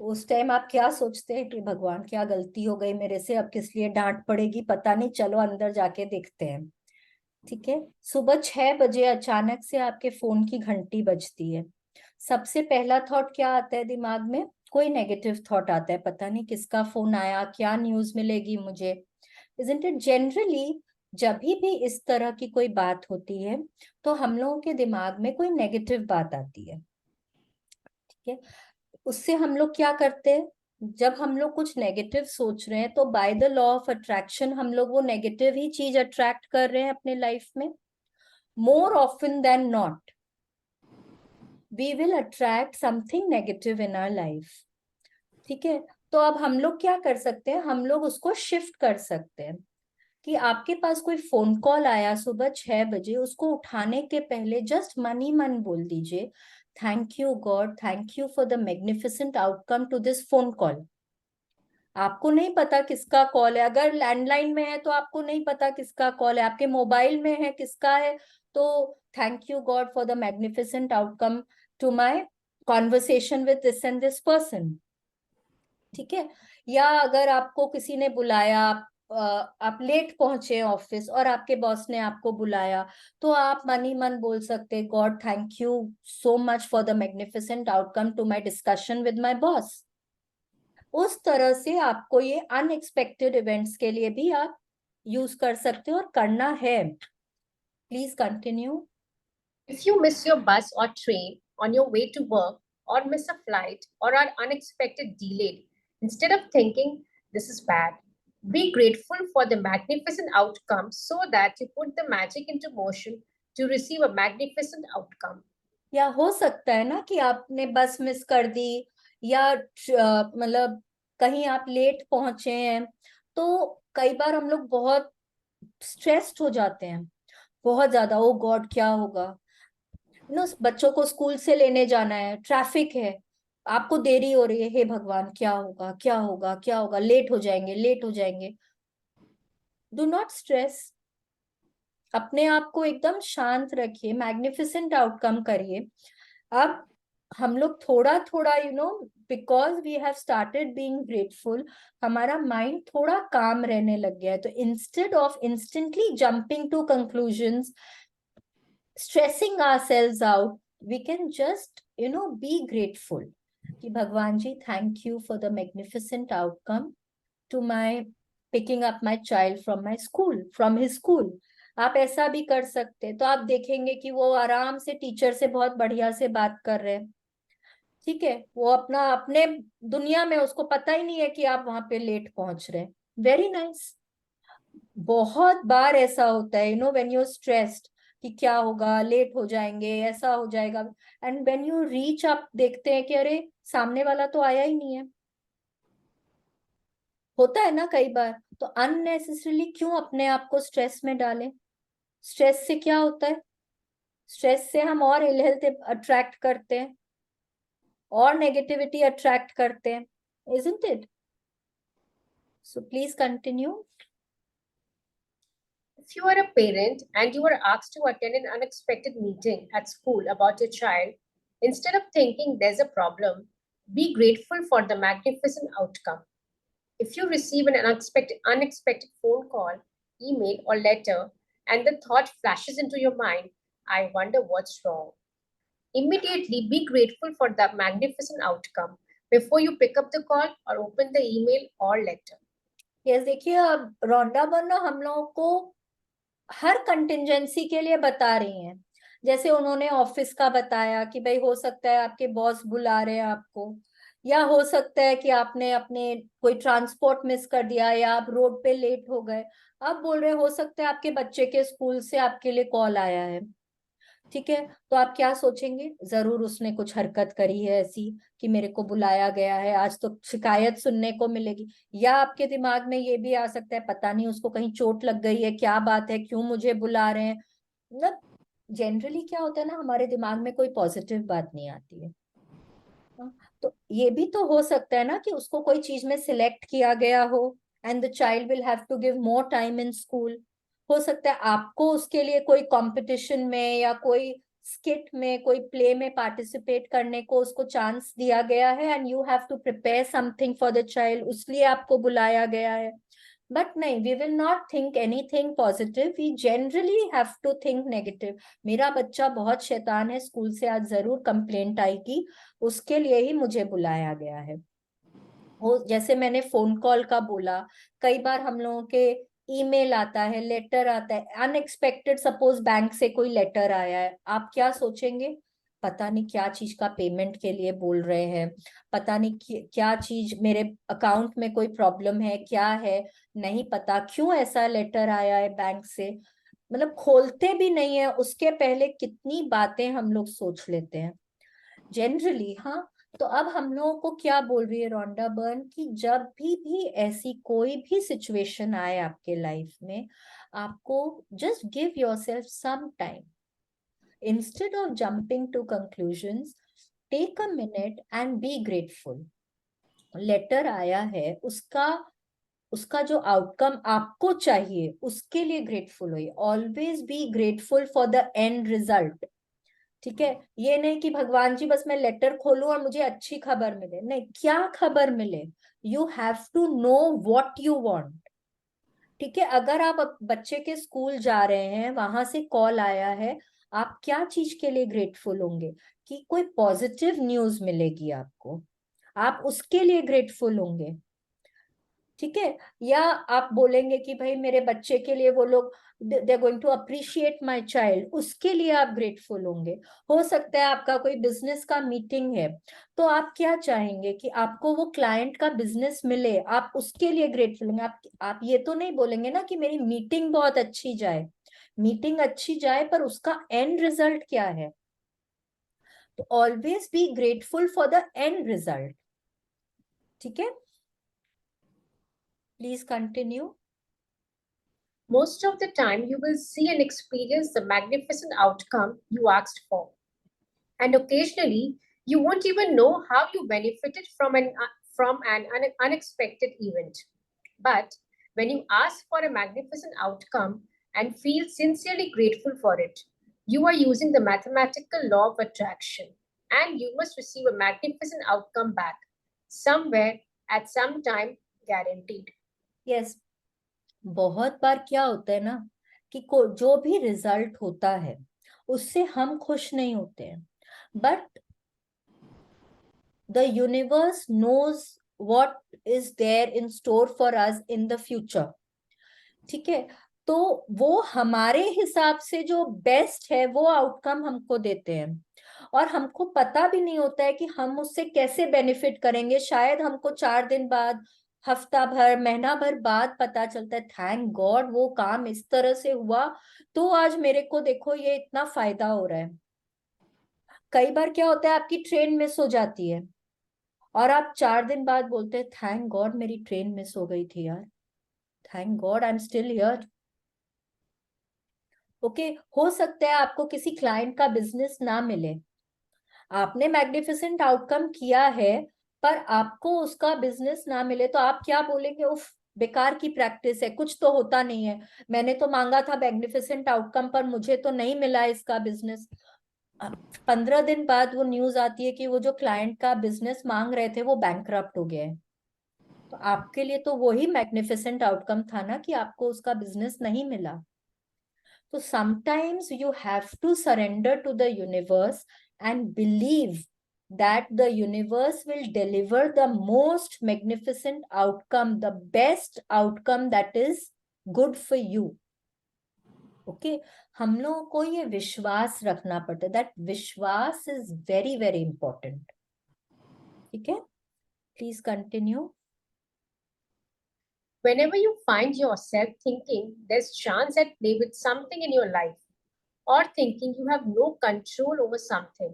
[SPEAKER 1] उस टाइम आप क्या सोचते हैं कि भगवान क्या गलती हो गई मेरे से, अब किस लिए डांट पड़ेगी पता नहीं, चलो अंदर जाके देखते हैं। ठीक है, सुबह 6 बजे अचानक से आपके फोन की घंटी बजती है, सबसे पहला थॉट क्या आता है दिमाग में? कोई नेगेटिव थॉट आता है, पता नहीं किसका फोन आया, क्या न्यूज मिलेगी मुझे। इजंट इट जनरली जब भी इस तरह की कोई बात होती है तो हम लोगों के दिमाग में कोई नेगेटिव बात आती है। ठीक है, उससे हम लोग क्या करते हैं, जब हम लोग कुछ नेगेटिव सोच रहे हैं तो by the law of attraction हम लोग वो नेगेटिव ही चीज अट्रैक्ट कर रहे हैं अपने लाइफ में। More often than not we will attract something negative in our life. ठीक है, तो अब हम लोग क्या कर सकते हैं, हम लोग उसको शिफ्ट कर सकते हैं कि आपके पास कोई फोन कॉल आया सुबह 6 बजे, उसको उठाने के पहले जस्ट मन ही मन बोल दीजिए, thank you God, thank you for the magnificent outcome to this phone call. आपको नहीं पता किसका कॉल है, अगर लैंडलाइन में है तो आपको नहीं पता किसका कॉल है, आपके मोबाइल में है किसका है, तो thank you God for the magnificent outcome to my conversation with this and this person. ठीक है, या अगर आपको किसी ने बुलाया, आप लेट पहुंचे ऑफिस और आपके बॉस ने आपको बुलाया, तो आप मन ही मन बोल सकते, God thank you so much for the magnificent outcome to my discussion with my boss. उस तरह से आपको ये अनएक्सपेक्टेड इवेंट्स के लिए भी आप यूज कर सकते हो और करना है। Please continue.
[SPEAKER 2] If you miss your bus or train on your way to work, or miss a flight, or are unexpected delayed, instead of thinking this is bad, be grateful for the magnificent outcome so that you put the magic into motion to receive a magnificent outcome.
[SPEAKER 1] या हो सकता है ना कि आपने बस miss कर दी, या मतलब कहीं आप लेट पहुंचे हैं, तो कई बार हम लोग बहुत स्ट्रेस्ड हो जाते हैं, बहुत ज्यादा, ओ गॉड क्या होगा, बच्चों को स्कूल से लेने जाना है, ट्रैफिक है, आपको देरी हो रही है, हे भगवान क्या होगा क्या होगा क्या होगा, लेट हो जाएंगे लेट हो जाएंगे। डू नॉट स्ट्रेस, अपने आप को एकदम शांत रखिए, मैग्निफिसेंट आउटकम करिए। अब हम लोग थोड़ा थोड़ा because we have started being grateful, हमारा माइंड थोड़ा काम रहने लग गया है, तो instead of instantly jumping to conclusions, stressing ourselves out, we can just be grateful कि भगवान जी thank you for the magnificent outcome to my picking up my child from my school, from his school. आप ऐसा भी कर सकते हैं, तो आप देखेंगे कि वो आराम से टीचर से बहुत बढ़िया से बात कर रहे हैं। ठीक है, वो अपना अपने दुनिया में, उसको पता ही नहीं है कि आप वहां पे लेट पहुंच रहे हैं। Very nice. बहुत बार ऐसा होता है, व्हेन यू स्ट्रेस्ड कि क्या होगा, लेट हो जाएंगे, ऐसा हो जाएगा, एंड व्हेन यू रीच आप देखते हैं कि अरे सामने वाला तो आया ही नहीं है। होता है ना कई बार, तो अननेसेसरीली क्यों अपने आप को स्ट्रेस में डालें। स्ट्रेस से क्या होता है, स्ट्रेस से हम और इल हेल्थ अट्रैक्ट करते हैं, और नेगेटिविटी अट्रैक्ट करते हैं, isn't it? So please continue.
[SPEAKER 2] If you are a parent and you are asked to attend an unexpected meeting at school about your child, instead of thinking there's a problem, be grateful for the magnificent outcome. If you receive an unexpected phone call, email, or letter, and the thought flashes into your mind, I wonder what's wrong. Immediately be grateful for the magnificent outcome before you pick up the call or open the email or letter.
[SPEAKER 1] Yes, देखिए अब Rhonda Byrne हम लोगों को हर contingency के लिए बता रही हैं। जैसे उन्होंने ऑफिस का बताया कि भाई हो सकता है आपके बॉस बुला रहे हैं आपको, या हो सकता है कि आपने अपने कोई ट्रांसपोर्ट मिस कर दिया, या आप रोड पे लेट हो गए। अब बोल रहे हो सकता है आपके बच्चे के स्कूल से आपके लिए कॉल आया है। ठीक है, तो आप क्या सोचेंगे, जरूर उसने कुछ हरकत करी है ऐसी कि मेरे को बुलाया गया है, आज तो शिकायत सुनने को मिलेगी। या आपके दिमाग में ये भी आ सकता है, पता नहीं उसको कहीं चोट लग गई है, क्या बात है, क्यों मुझे बुला रहे हैं। मतलब जनरली क्या होता है ना, हमारे दिमाग में कोई पॉजिटिव बात नहीं आती है। हाँ, तो ये भी तो हो सकता है ना कि उसको कोई चीज में सिलेक्ट किया गया हो, and the child will have to give more time in school. हो सकता है आपको उसके लिए कोई कंपटीशन में या कोई स्किट में, कोई प्ले में पार्टिसिपेट करने को उसको चांस दिया गया है, and you have to prepare something for the child, उसलिए आपको बुलाया गया है। बट नहीं, we will not think anything positive, we generally have to think negative. मेरा बच्चा बहुत शैतान है, स्कूल से आज जरूर कंप्लेंट आएगी, उसके लिए ही मुझे बुलाया गया है। वो जैसे मैंने फोन कॉल का बोला, कई बार हम लोगों के ईमेल आता है, लेटर आता है अनएक्सपेक्टेड, सपोज बैंक से कोई लेटर आया है, आप क्या सोचेंगे, पता नहीं क्या चीज का पेमेंट के लिए बोल रहे हैं, पता नहीं क्या चीज, मेरे अकाउंट में कोई प्रॉब्लम है क्या है, नहीं पता क्यों ऐसा लेटर आया है बैंक से, मतलब खोलते भी नहीं है उसके पहले कितनी बातें हम लोग सोच लेते हैं जनरली। हाँ, तो अब हम लोगों को क्या बोल रही है रोंडा बर्न कि जब भी ऐसी कोई भी सिचुएशन आए आपके लाइफ में, आपको just give yourself some time, instead of jumping to conclusions, take a minute and be grateful. Letter आया है, उसका उसका जो आउटकम आपको चाहिए उसके लिए ग्रेटफुल होइए, always be grateful for the end result. ठीक है, ये नहीं कि भगवान जी बस मैं लेटर खोलूं और मुझे अच्छी खबर मिले, नहीं, क्या खबर मिले, you have to know what you want. ठीक है, अगर आप बच्चे के स्कूल जा रहे हैं, वहां से कॉल आया है, आप क्या चीज के लिए ग्रेटफुल होंगे, कि कोई पॉजिटिव न्यूज मिलेगी आपको, आप उसके लिए ग्रेटफुल होंगे। ठीक है, या आप बोलेंगे कि भाई मेरे बच्चे के लिए वो लोग, they are going to appreciate my child, उसके लिए आप ग्रेटफुल होंगे। हो सकता है आपका कोई बिजनेस का मीटिंग है, तो आप क्या चाहेंगे कि आपको वो क्लाइंट का बिजनेस मिले, आप उसके लिए ग्रेटफुल होंगे। आप ये तो नहीं बोलेंगे ना कि मेरी मीटिंग बहुत अच्छी जाए, मीटिंग अच्छी जाए पर उसका एंड रिजल्ट क्या है। तो always be grateful for the end result. ठीक है, please continue.
[SPEAKER 2] Most of the time, you will see and experience the magnificent outcome you asked for. And occasionally, you won't even know how you benefited from an unexpected event. But when you ask for a magnificent outcome and feel sincerely grateful for it, you are using the mathematical law of attraction, and you must receive a magnificent outcome back somewhere at some time, guaranteed.
[SPEAKER 1] Yes, बहुत बार क्या होता है ना कि जो भी result होता है उससे हम खुश नहीं होते हैं, but the universe knows what is there in store for us in the future. ठीक है, तो वो हमारे हिसाब से जो बेस्ट है वो आउटकम हमको देते हैं, और हमको पता भी नहीं होता है कि हम उससे कैसे बेनिफिट करेंगे। शायद हमको 4 दिन बाद, हफ्ता भर, महीना भर बाद पता चलता है, थैंक गॉड वो काम इस तरह से हुआ, तो आज मेरे को देखो ये इतना फायदा हो रहा है। कई बार क्या होता है, आपकी ट्रेन मिस हो जाती है और आप 4 दिन बाद बोलते हैं, थैंक गॉड मेरी ट्रेन मिस हो गई थी यार, thank God I am still here. Okay, हो सकता है आपको किसी क्लाइंट का बिजनेस ना मिले, आपने मैग्निफिसेंट आउटकम किया है, पर आपको उसका बिजनेस ना मिले, तो आप क्या बोलेंगे, उफ बेकार की प्रैक्टिस है, कुछ तो होता नहीं है, मैंने तो मांगा था मैग्निफिसेंट आउटकम पर मुझे तो नहीं मिला इसका बिजनेस। 15 दिन बाद वो न्यूज आती है कि वो जो क्लाइंट का बिजनेस मांग रहे थे वो बैंकरप्ट हो गए। तो आपके लिए तो वही मैग्निफिसेंट आउटकम था ना कि आपको उसका बिजनेस नहीं मिला। So sometimes you have to surrender to the universe and believe that the universe will deliver the most magnificent outcome, the best outcome that is good for you. Okay, हम लोगों को ये विश्वास रखना पड़ता है, that विश्वास is very very important. ठीक है, please continue.
[SPEAKER 2] Whenever you find yourself thinking there's chance at play with something in your life, or thinking you have no control over something,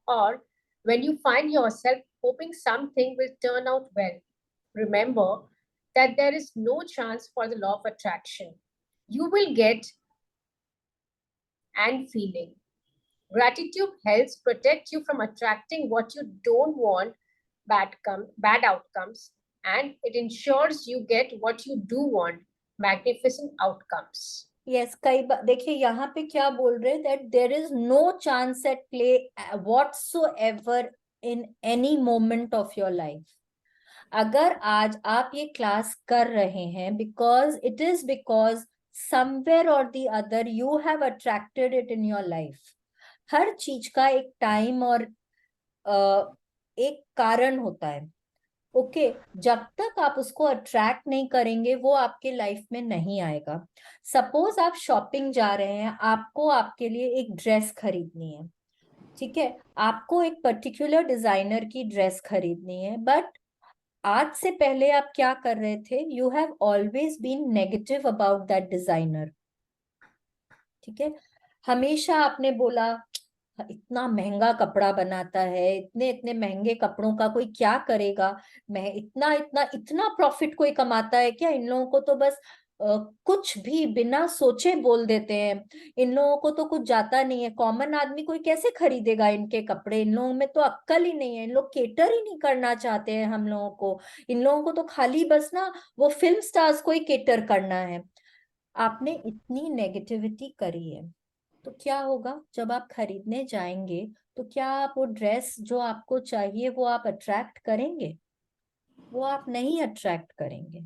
[SPEAKER 2] or when you find yourself hoping something will turn out well, remember that there is no chance for the law of attraction. You will get and feeling. Gratitude helps protect you from attracting what you don't want, bad outcomes, and it ensures you get what you do want, magnificent outcomes.
[SPEAKER 1] Yes, कई बार देखिए यहाँ पे क्या बोल रहे हैं, that there is no chance at play whatsoever in any moment of your life. अगर आज आप ये क्लास कर रहे हैं, because it is because somewhere or the other you have attracted it in your life. हर चीज का एक टाइम और एक कारण होता है। ओके, जब तक आप उसको अट्रैक्ट नहीं करेंगे वो आपके लाइफ में नहीं आएगा। सपोज आप शॉपिंग जा रहे हैं, आपको आपके लिए एक ड्रेस खरीदनी है, ठीक है, आपको एक पर्टिकुलर डिजाइनर की ड्रेस खरीदनी है, बट आज से पहले आप क्या कर रहे थे, you have always been negative about that designer. ठीक है, हमेशा आपने बोला इतना महंगा कपड़ा बनाता है, इतने इतने महंगे कपड़ों का कोई क्या करेगा, मैं इतना इतना इतना प्रॉफिट कोई कमाता है क्या, इन लोगों को तो बस कुछ भी बिना सोचे बोल देते हैं, इन लोगों को तो कुछ जाता नहीं है, कॉमन आदमी कोई कैसे खरीदेगा इनके कपड़े, इन लोगों में तो अक्ल ही नहीं है, इन लोग केटर ही नहीं करना चाहते हैं हम लोगों को, इन लोगों को तो खाली बस ना वो फिल्म स्टार्स को ही केटर करना है। आपने इतनी नेगेटिविटी करी है, तो क्या होगा जब आप खरीदने जाएंगे, तो क्या आप वो ड्रेस जो आपको चाहिए वो आप अट्रैक्ट करेंगे? वो आप नहीं अट्रैक्ट करेंगे,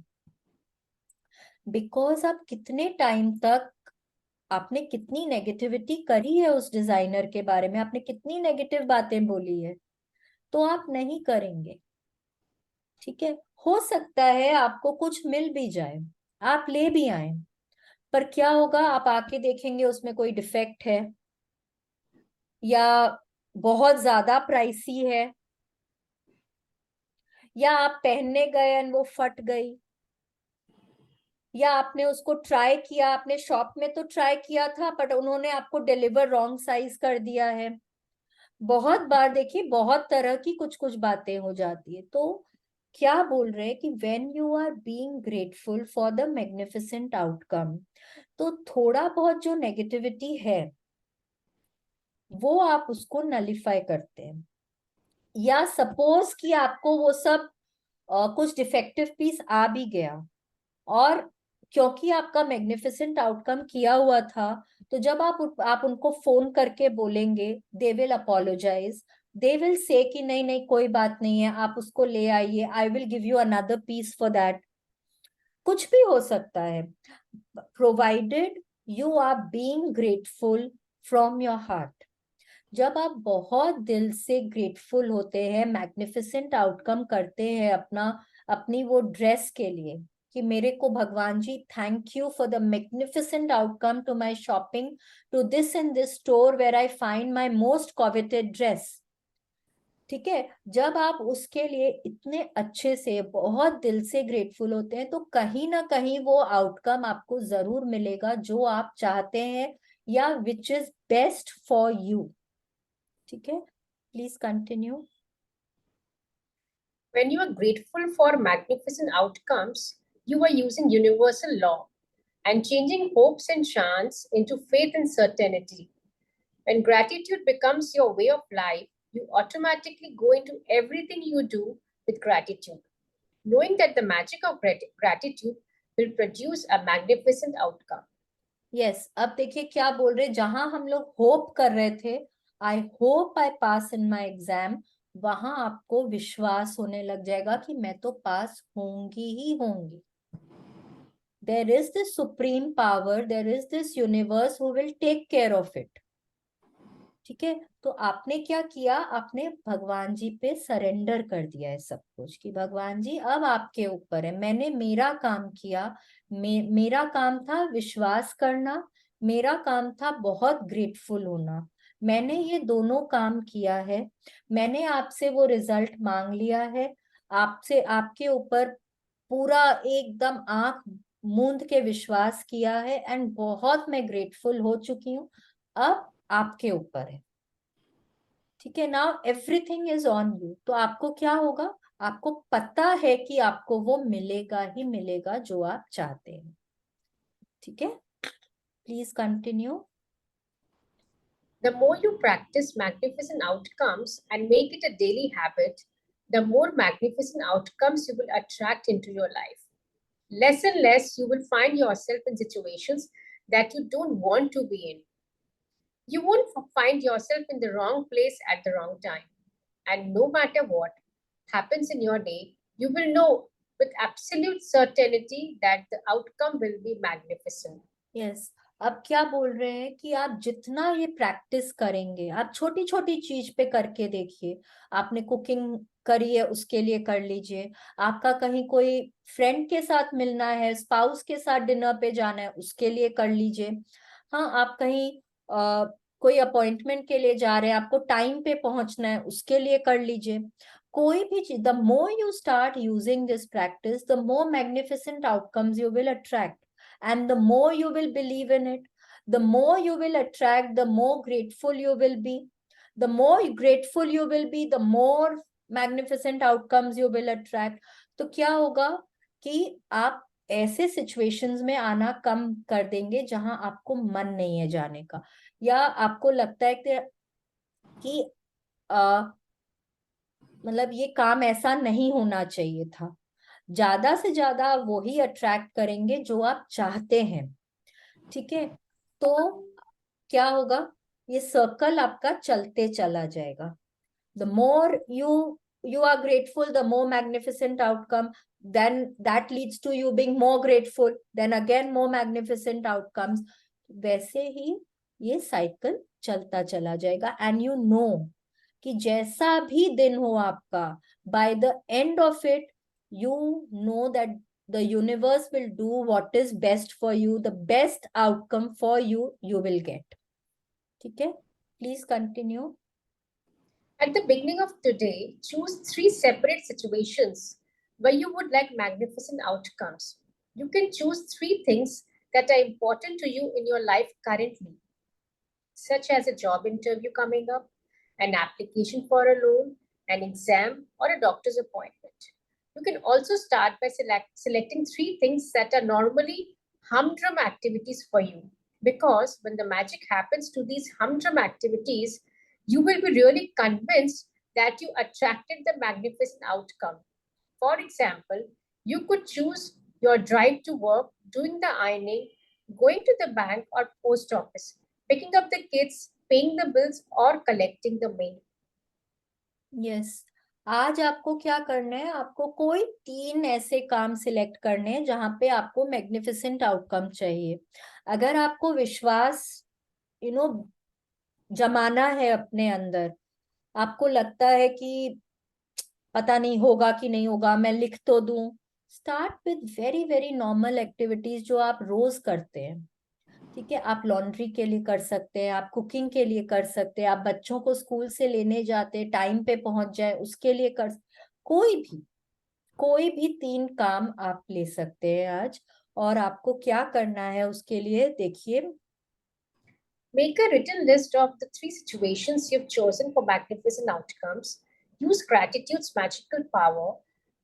[SPEAKER 1] बिकॉज आप कितने टाइम तक, आपने कितनी नेगेटिविटी करी है उस डिजाइनर के बारे में, आपने कितनी नेगेटिव बातें बोली है, तो आप नहीं करेंगे। ठीक है, हो सकता है आपको कुछ मिल भी जाए, आप ले भी आए, पर क्या होगा, आप आके देखेंगे उसमें कोई डिफेक्ट है, या बहुत ज्यादा प्राइसी है, या आप पहनने गए एंड वो फट गई, या आपने उसको ट्राई किया, आपने शॉप में तो ट्राई किया था बट उन्होंने आपको डिलीवर रॉन्ग साइज कर दिया है। बहुत बार देखिए, बहुत तरह की कुछ कुछ बातें हो जाती है। तो क्या बोल रहे हैं कि when you are being grateful for the magnificent outcome, तो थोड़ा बहुत जो नेगेटिविटी है वो आप उसको नलिफाई करते हैं। या सपोज कि आपको वो सब कुछ डिफेक्टिव पीस आ भी गया, और क्योंकि आपका मैग्निफिसेंट आउटकम किया हुआ था, तो जब आप उनको फोन करके बोलेंगे, they will apologise, they will say कि नहीं नहीं कोई बात नहीं है, आप उसको ले आइए, I will give you another piece for that, कुछ भी हो सकता है, provided you are being grateful from your heart. जब आप बहुत दिल से ग्रेटफुल होते हैं, मैग्निफिसेंट आउटकम करते हैं अपना, अपनी वो ड्रेस के लिए, कि मेरे को भगवान जी thank you for the magnificent outcome to my shopping, to this and this store where I find my most coveted dress. ठीक है, जब आप उसके लिए इतने अच्छे से बहुत दिल से ग्रेटफुल होते हैं, तो कहीं ना कहीं वो आउटकम आपको जरूर मिलेगा जो आप चाहते हैं, या which is best for you. ठीक है, please continue.
[SPEAKER 2] When you are grateful for magnificent outcomes, you are using universal law and changing hopes and chance into faith and certainty. When gratitude becomes your way of life, you automatically go into everything you do with gratitude, knowing that the magic of gratitude will produce a magnificent outcome.
[SPEAKER 1] Yes, अब देखिए क्या बोल रहे, जहां हम लोग hope कर रहे थे, I hope I pass in my exam, वहां आपको विश्वास होने लग जाएगा कि मैं तो पास होंगी ही होंगी। There is this supreme power, there is this universe who will take care of it. ठीक है, तो आपने क्या किया, आपने भगवान जी पे सरेंडर कर दिया है सब कुछ, कि भगवान जी अब आपके ऊपर है, मैंने मेरा काम किया, मेरा काम था विश्वास करना, मेरा काम था बहुत ग्रेटफुल होना, मैंने ये दोनों काम किया है, मैंने आपसे वो रिजल्ट मांग लिया है, आपसे आपके ऊपर पूरा एकदम आंख मूंद के विश्वास किया है, एंड बहुत मैं ग्रेटफुल हो चुकी हूँ, अब आपके ऊपर है। ठीक है, now everything is on you, तो आपको क्या होगा, आपको पता है कि आपको वो मिलेगा ही मिलेगा जो आप चाहते हैं। ठीक है, please continue.
[SPEAKER 2] The more you practice magnificent outcomes and make it a daily habit, the more magnificent outcomes you will attract into your life. Less and less you will find yourself in situations that you don't want to be in. You won't find yourself in the wrong place at the wrong time. And no matter what happens in your day, you will know with absolute certainty that the outcome will be magnificent.
[SPEAKER 1] Yes, अब क्या बोल रहे हैं कि आप जितना ये practice करेंगे, आप छोटी छोटी चीज पे करके देखिए, आपने कुकिंग करी है उसके लिए कर लीजिए, आपका कहीं कोई फ्रेंड के साथ मिलना है, स्पाउस के साथ डिनर पे जाना है उसके लिए कर लीजिए, हाँ आप कहीं कोई अपॉइंटमेंट के लिए जा रहे हैं, आपको टाइम पे पहुंचना है, उसके लिए कर लीजिए। कोई भी चीज, the more you start using this practice, the more magnificent outcomes you will attract, and the more you will believe in it, the more you will attract, the more grateful you will be. The more grateful you will be, the more magnificent outcomes you will attract. तो क्या होगा कि आप ऐसे situations में आना कम कर देंगे जहां आपको मन नहीं है जाने का, या आपको लगता है कि मतलब ये काम ऐसा नहीं होना चाहिए था। ज्यादा से ज्यादा वही अट्रैक्ट करेंगे जो आप चाहते हैं। ठीक है, तो क्या होगा, ये सर्कल आपका चलते चला जाएगा। The more you are grateful, the more magnificent outcome, then that leads to you being more grateful, then again more magnificent outcomes। वैसे ही ये साइकिल चलता चला जाएगा। एंड यू नो कि जैसा भी दिन हो आपका, by the end of it, you know that the universe will do what is best for you, the best outcome for you, you will get। ठीक है, please continue.
[SPEAKER 2] At the beginning of today, choose 3 separate situations where you would like magnificent outcomes. You can choose 3 things that are important to you in your life currently, such as a job interview coming up, an application for a loan, an exam, or a doctor's appointment. You can also start by selecting 3 things that are normally humdrum activities for you. Because when the magic happens to these humdrum activities, you will be really convinced that you attracted the magnificent outcome. For example, you could choose your drive to work, doing the ironing, going to the bank or post office, picking up the kids, paying the bills, or collecting the mail.
[SPEAKER 1] Yes, आज आपको क्या करना है, आपको कोई 3 ऐसे काम select करने हैं जहां पे आपको मैग्निफिसेंट आउटकम चाहिए। अगर आपको विश्वास यू नो जमाना है अपने अंदर, आपको लगता है कि पता नहीं होगा कि नहीं होगा, मैं लिख तो दूं। Start with very very normal activities जो आप रोज करते हैं। ठीक है, आप लॉन्ड्री के लिए कर सकते हैं, आप कुकिंग के लिए कर सकते हैं, आप बच्चों को स्कूल से लेने जाते हैं टाइम पे पहुंच जाए उसके लिए कर, कोई भी 3 काम आप ले सकते हैं आज। और आपको क्या करना है उसके लिए, देखिए।
[SPEAKER 2] Make a written list of the 3 situations you've chosen for magnificent outcomes. Use gratitude's magical power.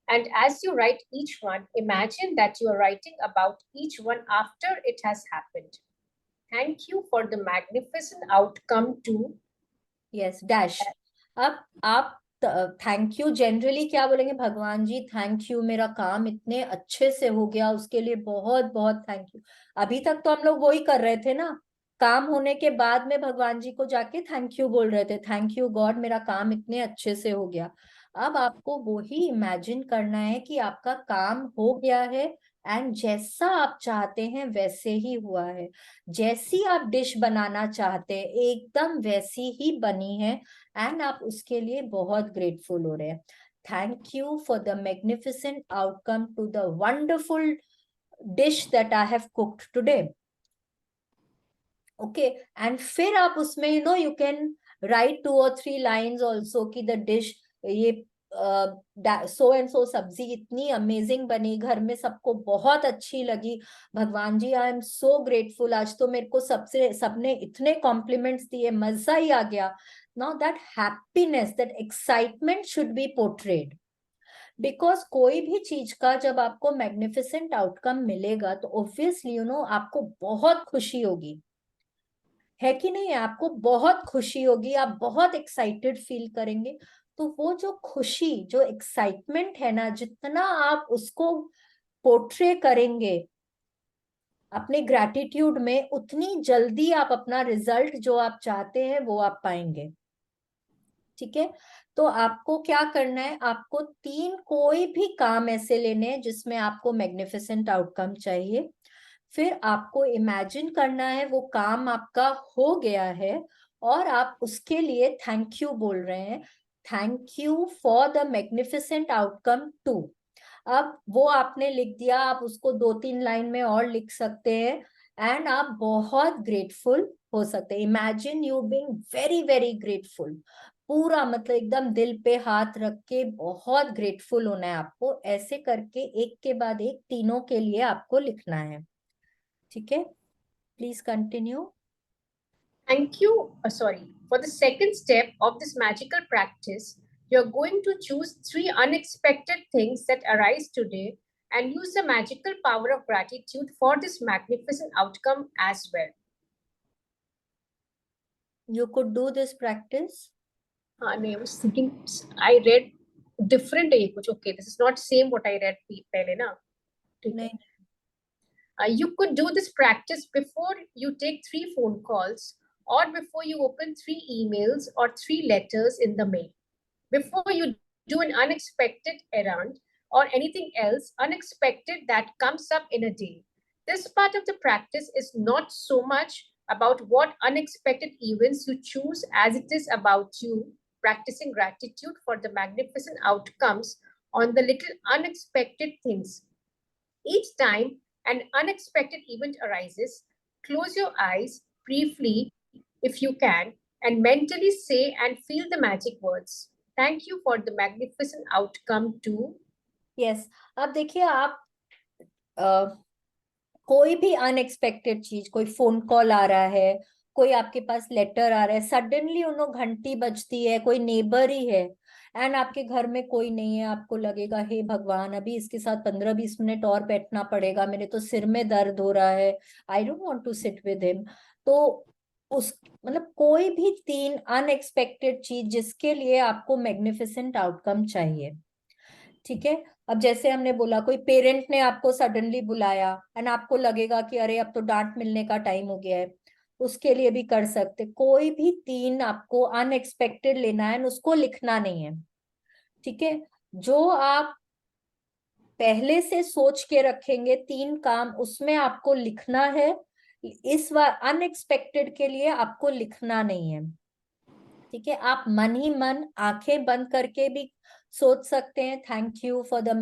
[SPEAKER 2] And as you write each one, imagine that you are writing about each one after it has happened. Thank you for the magnificent outcome to.
[SPEAKER 1] Yes, dash. अब आप thank you generally क्या बोलेंगे, भगवान जी thank you, मेरा काम इतने अच्छे से हो गया, उसके लिए बहुत बहुत थैंक यू। अभी तक तो हम लोग वही कर रहे थे ना, काम होने के बाद में भगवान जी को जाके थैंक यू बोल रहे थे, थैंक यू गॉड मेरा काम इतने अच्छे से हो गया। अब आपको वही इमेजिन करना है कि आपका काम हो गया है, एंड जैसा आप चाहते हैं वैसे ही हुआ है। जैसी आप डिश बनाना चाहते हैं एकदम वैसी ही बनी है, एंड आप उसके लिए बहुत ग्रेटफुल हो रहे हैं। Thank you for the magnificent outcome to the wonderful dish that I have cooked today. Okay, and फिर आप उसमें you can write 2 or 3 lines also कि द डिश, ये सो एंड सो सब्जी इतनी अमेजिंग बनी, घर में सबको बहुत अच्छी लगी, भगवान जी आई एम सो ग्रेटफुल, आज तो मेरे को सबने इतने कॉम्प्लीमेंट्स दिए, मजा ही आ गया। Now that happiness, that excitement should be portrayed. Because कोई भी चीज का जब आपको मैग्निफिसेंट आउटकम मिलेगा तो ऑब्वियसली आपको बहुत खुशी होगी, है कि नहीं, आपको बहुत खुशी होगी, आप बहुत एक्साइटेड फील करेंगे। तो वो जो खुशी, जो एक्साइटमेंट है ना, जितना आप उसको पोर्ट्रे करेंगे अपने ग्रैटिट्यूड में, उतनी जल्दी आप अपना रिजल्ट जो आप चाहते हैं वो आप पाएंगे। ठीक है, तो आपको क्या करना है, आपको 3 कोई भी काम ऐसे लेने हैं जिसमें आपको मैग्निफिसेंट आउटकम चाहिए। फिर आपको इमेजिन करना है वो काम आपका हो गया है, और आप उसके लिए थैंक यू बोल रहे हैं, thank you for the magnificent outcome to. अब वो आपने लिख दिया, आप उसको 2-3 लाइन में और लिख सकते हैं एंड आप बहुत ग्रेटफुल हो सकते हैं. Imagine you being very very grateful. पूरा मतलब एकदम दिल पे हाथ रख के बहुत ग्रेटफुल होना है आपको. ऐसे करके एक के बाद एक तीनों के लिए आपको लिखना है. ठीक है, please continue.
[SPEAKER 2] Thank you. Sorry. For the second step of this magical practice, you're going to choose three unexpected things that arise today and use the magical power of gratitude for this magnificent outcome as well.
[SPEAKER 1] You could do this practice.
[SPEAKER 2] I was thinking, I read different. Okay, this is not same what I read pehle na.
[SPEAKER 1] नहीं.
[SPEAKER 2] You could do this practice before you take 3 phone calls or before you open 3 emails or 3 letters in the mail. Before you do an unexpected errand or anything else unexpected that comes up in a day. This part of the practice is not so much about what unexpected events you choose as it is about you practicing gratitude for the magnificent outcomes on the little unexpected things. Each time an unexpected event arises, close your eyes briefly if you can and mentally say and feel the magic words. Thank you for the magnificent outcome too.
[SPEAKER 1] Yes. अब देखिए आप कोई भी unexpected चीज, कोई phone call आ रहा है, कोई आपके पास लेटर आ रहा है, सडनली उन्हों घंटी बजती है, कोई नेबर ही है एंड आपके घर में कोई नहीं है, आपको लगेगा हे भगवान अभी इसके साथ 15-20 मिनट और बैठना पड़ेगा, मेरे तो सिर में दर्द हो रहा है, I don't want to sit with him. तो उस मतलब कोई भी 3 अनएक्सपेक्टेड चीज जिसके लिए आपको मैग्निफिसेंट आउटकम चाहिए. ठीक है, अब जैसे हमने बोला कोई पेरेंट ने आपको सडनली बुलाया एंड आपको लगेगा कि अरे अब तो डांट मिलने का टाइम हो गया है, उसके लिए भी कर सकते. कोई भी 3 आपको अनएक्सपेक्टेड लेना है, उसको लिखना नहीं है. ठीक है, जो आप पहले से सोच के रखेंगे 3 काम, उसमें आपको लिखना है. इस बार अनएक्सपेक्टेड के लिए आपको लिखना नहीं है. ठीक है, आप मन ही मन आंखें बंद करके भी सोच सकते हैं thank you for the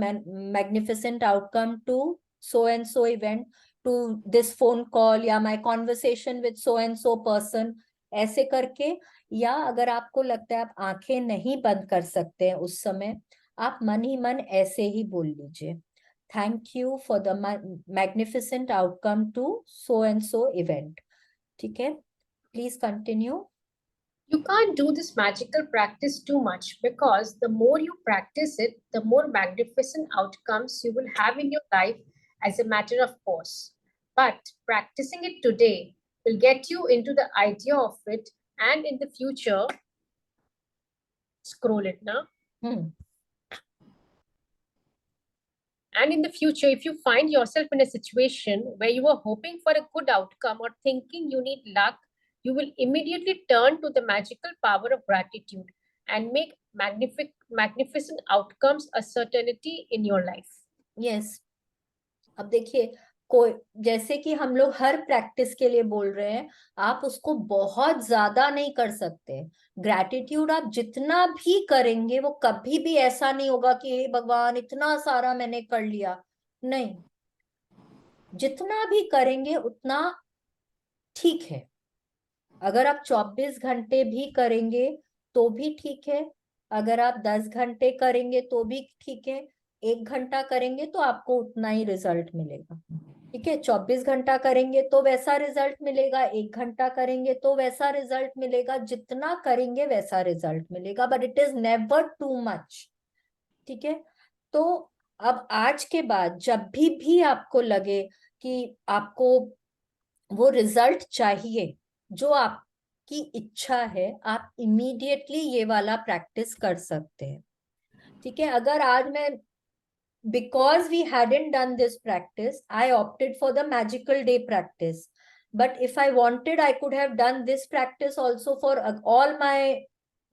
[SPEAKER 1] magnificent outcome to so and so event, to this phone call या my conversation with so and so person, ऐसे करके. या अगर आपको लगता है आप आंखें नहीं बंद कर सकते हैं उस समय, आप मन ही मन ऐसे ही बोल लीजिए thank you for the magnificent outcome to so and so event. ठीक है, please continue.
[SPEAKER 2] You can't do this magical practice too much because the more you practice it, the more magnificent outcomes you will have in your life as a matter of course. But practicing it today will get you into the idea of it, and in the future, scroll it now. And in the future, if you find yourself in a situation where you are hoping for a good outcome or thinking you need luck, you will immediately turn to the magical power of gratitude and make magnificent outcomes a certainty in your life.
[SPEAKER 1] Yes. अब देखिए कोई, जैसे कि हम लोग हर practice के लिए बोल रहे हैं, आप उसको बहुत ज्यादा नहीं कर सकते. ग्रैटिट्यूड आप जितना भी करेंगे वो कभी भी ऐसा नहीं होगा कि हे भगवान इतना सारा मैंने कर लिया. नहीं, जितना भी करेंगे उतना ठीक है. अगर आप 24 घंटे भी करेंगे तो भी ठीक है, अगर आप 10 घंटे करेंगे तो भी ठीक है, 1 घंटा करेंगे तो आपको उतना ही रिजल्ट मिलेगा. ठीक है, 24 घंटा करेंगे तो वैसा रिजल्ट मिलेगा, 1 घंटा करेंगे तो वैसा रिजल्ट मिलेगा, जितना करेंगे वैसा रिजल्ट मिलेगा, but it is never too much. ठीक है, तो अब आज के बाद जब भी आपको लगे कि आपको वो रिजल्ट चाहिए जो आपकी इच्छा है, आप इमीडिएटली ये वाला प्रैक्टिस कर सकते हैं. ठीक है, अगर आज मैं because we hadn't done this practice, I opted for the magical day practice. But if I wanted, I could have done this practice also for all my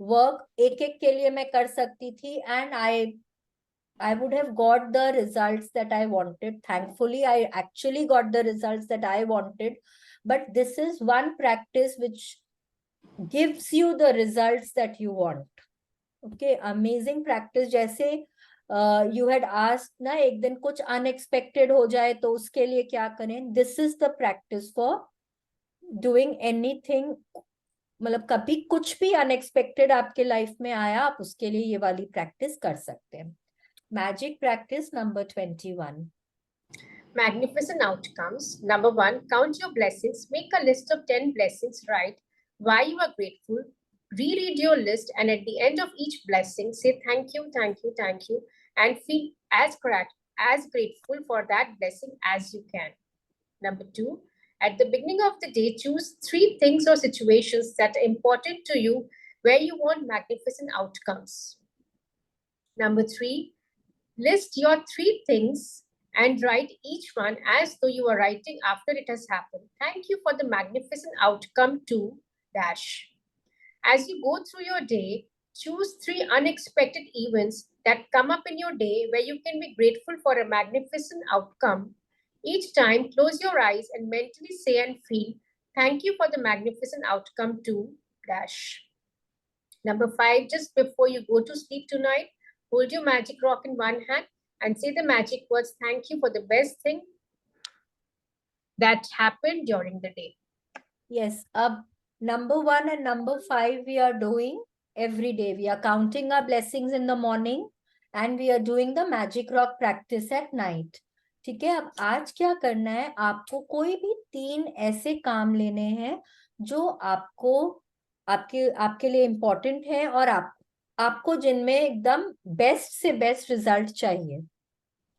[SPEAKER 1] work. एक के लिए मैं कर सकती थी and I would have got the results that I wanted. Thankfully, I actually got the results that I wanted. But this is one practice which gives you the results that you want. Okay, amazing practice. जैसे you had asked ना, एक दिन कुछ unexpected हो जाए तो उसके लिए क्या करें. This is the practice for doing anything. मतलब कभी कुछ भी अनएक्सपेक्टेड आपके लाइफ में आया, आप उसके लिए ये वाली प्रैक्टिस कर सकते हैं. Magic practice number 21.
[SPEAKER 2] Magnificent outcomes. Number one, count your blessings. Make a list of 10 blessings. Write why you are grateful. Reread your list, and at the end of each blessing, say thank you, thank you, thank you, and feel as grateful for that blessing as you can. Number two, at the beginning of the day, choose 3 things or situations that are important to you where you want magnificent outcomes. Number three, list your 3 things and write each one as though you are writing after it has happened. Thank you for the magnificent outcome to dash. As you go through your day, choose 3 unexpected events that come up in your day where you can be grateful for a magnificent outcome. Each time, close your eyes and mentally say and feel, thank you for the magnificent outcome to dash. Number 5, just before you go to sleep tonight, hold your magic rock in one hand and say the magic words, thank you for the best thing that happened during the day.
[SPEAKER 1] Yes, number 1 and number 5 we are doing every day. We are counting our blessings in the morning and we are doing the magic rock practice at night. ठीक है. अब आज क्या करना है, आपको कोई भी 3 ऐसे काम लेने हैं जो आपको आपके आपके लिए इम्पोर्टेंट है और आपको जिनमें एकदम बेस्ट से बेस्ट रिजल्ट चाहिए.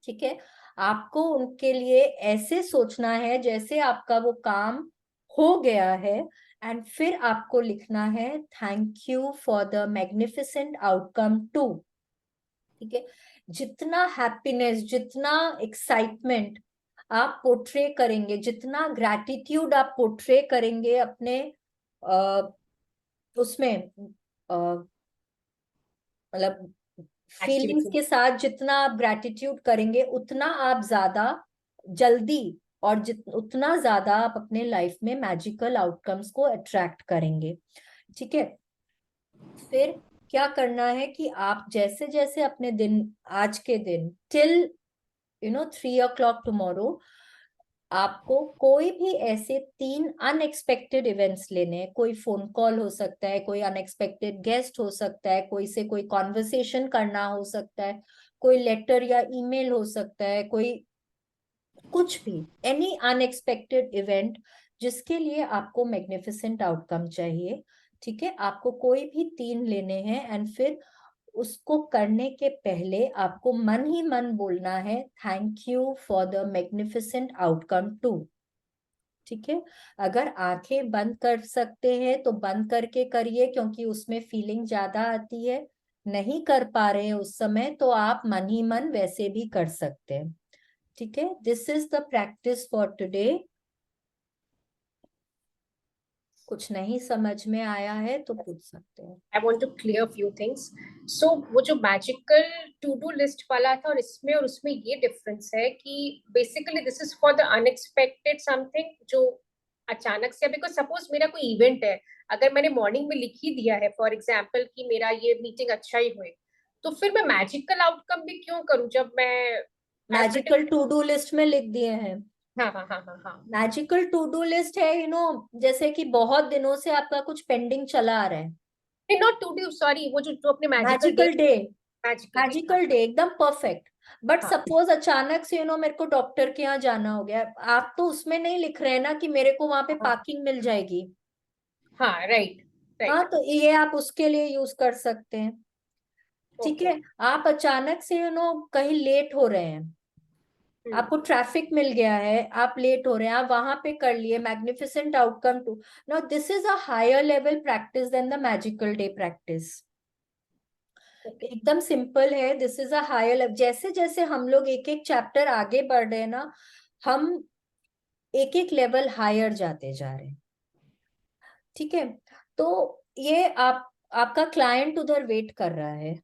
[SPEAKER 1] ठीक है. आपको उनके लिए ऐसे सोचना है जैसे आपका वो काम हो गया है, एंड फिर आपको लिखना है thank you for the magnificent outcome to. ठीक है. जितना हैप्पीनेस, जितना एक्साइटमेंट आप पोर्ट्रे करेंगे, जितना ग्रैटिट्यूड आप पोर्ट्रे करेंगे अपने उसमें मतलब फीलिंग्स के साथ, जितना आप ग्रैटिट्यूड करेंगे उतना आप ज्यादा जल्दी और उतना ज्यादा आप अपने लाइफ में मैजिकल आउटकम्स को अट्रैक्ट करेंगे. ठीक है. फिर क्या करना है कि आप जैसे जैसे अपने दिन, आज के दिन टिल 3 o'clock टुमारो, आपको कोई भी ऐसे 3 अनएक्सपेक्टेड इवेंट्स लेने हैं. कोई फोन कॉल हो सकता है, कोई अनएक्सपेक्टेड गेस्ट हो सकता है, कोई से कोई कॉन्वर्सेशन करना हो सकता है, कोई लेटर या ईमेल हो सकता है, कोई कुछ भी, एनी अनएक्सपेक्टेड इवेंट जिसके लिए आपको मैग्निफिसेंट आउटकम चाहिए. ठीक है. आपको कोई भी 3 लेने हैं एंड फिर उसको करने के पहले आपको मन ही मन बोलना है thank you for the magnificent outcome to. ठीक है. अगर आंखें बंद कर सकते हैं तो बंद करके करिए, क्योंकि उसमें फीलिंग ज्यादा आती है. नहीं कर पा रहे हैं उस समय तो आप मन ही मन वैसे भी कर सकते हैं. ठीक है. This is the practice for today. कुछ नहीं समझ में आया है तो पूछ सकते हैं.
[SPEAKER 2] I want to clear few things. So वो जो मैजिकल टू डू लिस्ट वाला था और उसमें ये डिफरेंस है कि basically this is for the unexpected something जो अचानक से, बिकॉज सपोज मेरा कोई इवेंट है, अगर मैंने मॉर्निंग में लिख ही दिया है फॉर एग्जाम्पल कि मेरा ये मीटिंग अच्छा ही हुए, तो फिर मैं मैजिकल आउटकम भी क्यों करूं जब मैं
[SPEAKER 1] मैजिकल टू डू लिस्ट में लिख दिए हैं.
[SPEAKER 2] हाँ हाँ हाँ हाँ हाँ.
[SPEAKER 1] मैजिकल टू डू लिस्ट है, जैसे कि बहुत दिनों से आपका कुछ पेंडिंग चला आ रहा है.
[SPEAKER 2] नहीं, नॉट टू डू, सॉरी, वो जो अपने magical day.
[SPEAKER 1] Magical day.
[SPEAKER 2] Magical day,
[SPEAKER 1] magical day एकदम परफेक्ट. बट
[SPEAKER 2] हाँ
[SPEAKER 1] सपोज अचानक से मेरे को डॉक्टर के यहाँ जाना हो गया, आप तो उसमें नहीं लिख रहे हैं ना कि मेरे को वहां पे
[SPEAKER 2] हाँ
[SPEAKER 1] पार्किंग मिल जाएगी.
[SPEAKER 2] हाँ, राइट
[SPEAKER 1] हाँ,
[SPEAKER 2] राइट.
[SPEAKER 1] तो ये आप उसके लिए यूज कर सकते हैं. ठीक
[SPEAKER 2] ओके.
[SPEAKER 1] है. आप अचानक से कहीं लेट हो रहे हैं, आपको ट्रैफिक मिल गया है, आप लेट हो रहे हैं, आप वहां पे कर लिए magnificent outcome to. Now this is a higher level practice than the magical day practice. एकदम सिंपल है. This is a higher level. जैसे जैसे हम लोग एक एक चैप्टर आगे बढ़ रहे हैं ना, हम एक एक लेवल हायर जाते जा रहे हैं. ठीक है. तो ये आपका क्लाइंट उधर वेट कर रहा है,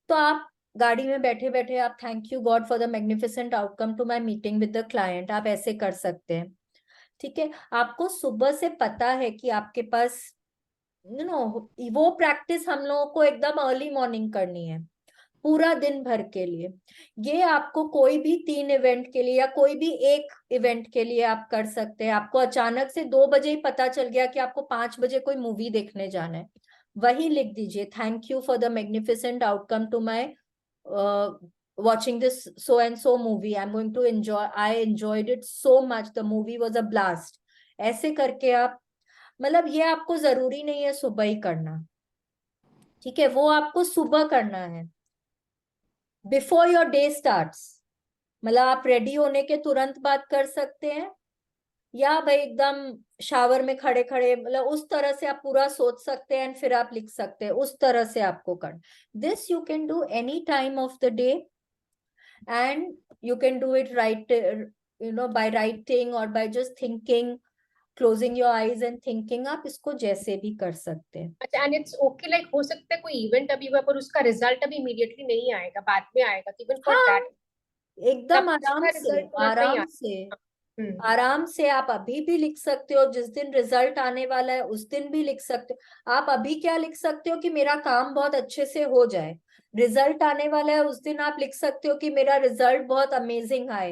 [SPEAKER 1] तो आप गाड़ी में बैठे बैठे आप thank you God for the magnificent outcome to my meeting with the client, आप ऐसे कर सकते हैं. ठीक है. आपको सुबह से पता है कि आपके पास वो प्रैक्टिस हम लोगों को एकदम अर्ली मॉर्निंग करनी है. पूरा दिन भर के लिए। ये आपको कोई भी 3 इवेंट के लिए या कोई भी एक इवेंट के लिए आप कर सकते हैं। आपको अचानक से 2 बजे ही पता चल गया कि आपको 5 बजे कोई मूवी देखने जाना है, वही लिख दीजिए, thank you for the magnificent outcome to my watching this so and so movie. I'm going to enjoy. I enjoyed it so much. The movie was a blast. ऐसे करके आप, मतलब ये आपको जरूरी नहीं है सुबह ही करना, ठीक है, वो आपको सुबह करना है, बिफोर योर डे स्टार्ट्स। मतलब आप रेडी होने के तुरंत बाद कर सकते हैं, या भाई एकदम शावर में खड़े खड़े, मतलब उस तरह से आप पूरा सोच सकते हैं फिर आप लिख सकते हैं, उस तरह से आपको कर। This you can do any time of the day, and you can do it right, by writing or by just thinking, closing your eyes and thinking। आप इसको जैसे भी कर सकते हैं।
[SPEAKER 2] अच्छा, एंड इट्स ओके, लाइक हो सकता है कोई इवेंट अभी हुआ पर उसका रिजल्ट अभी इमीडिएटली नहीं आएगा, बाद में आएगा, इवन फॉर
[SPEAKER 1] हाँ,
[SPEAKER 2] दैट
[SPEAKER 1] एकदम
[SPEAKER 2] तब
[SPEAKER 1] आराम
[SPEAKER 2] उसका
[SPEAKER 1] से,
[SPEAKER 2] रिजल्ट तुरंत नहीं
[SPEAKER 1] आराम
[SPEAKER 2] आता।
[SPEAKER 1] से,
[SPEAKER 2] हम्म।
[SPEAKER 1] आराम से आप अभी भी लिख सकते हो। जिस दिन रिजल्ट आने वाला है उस दिन भी लिख सकते हो। आप अभी क्या लिख सकते हो कि मेरा काम बहुत अच्छे से हो जाए, रिजल्ट आने वाला है उस दिन आप लिख सकते हो कि मेरा रिजल्ट बहुत अमेजिंग आए।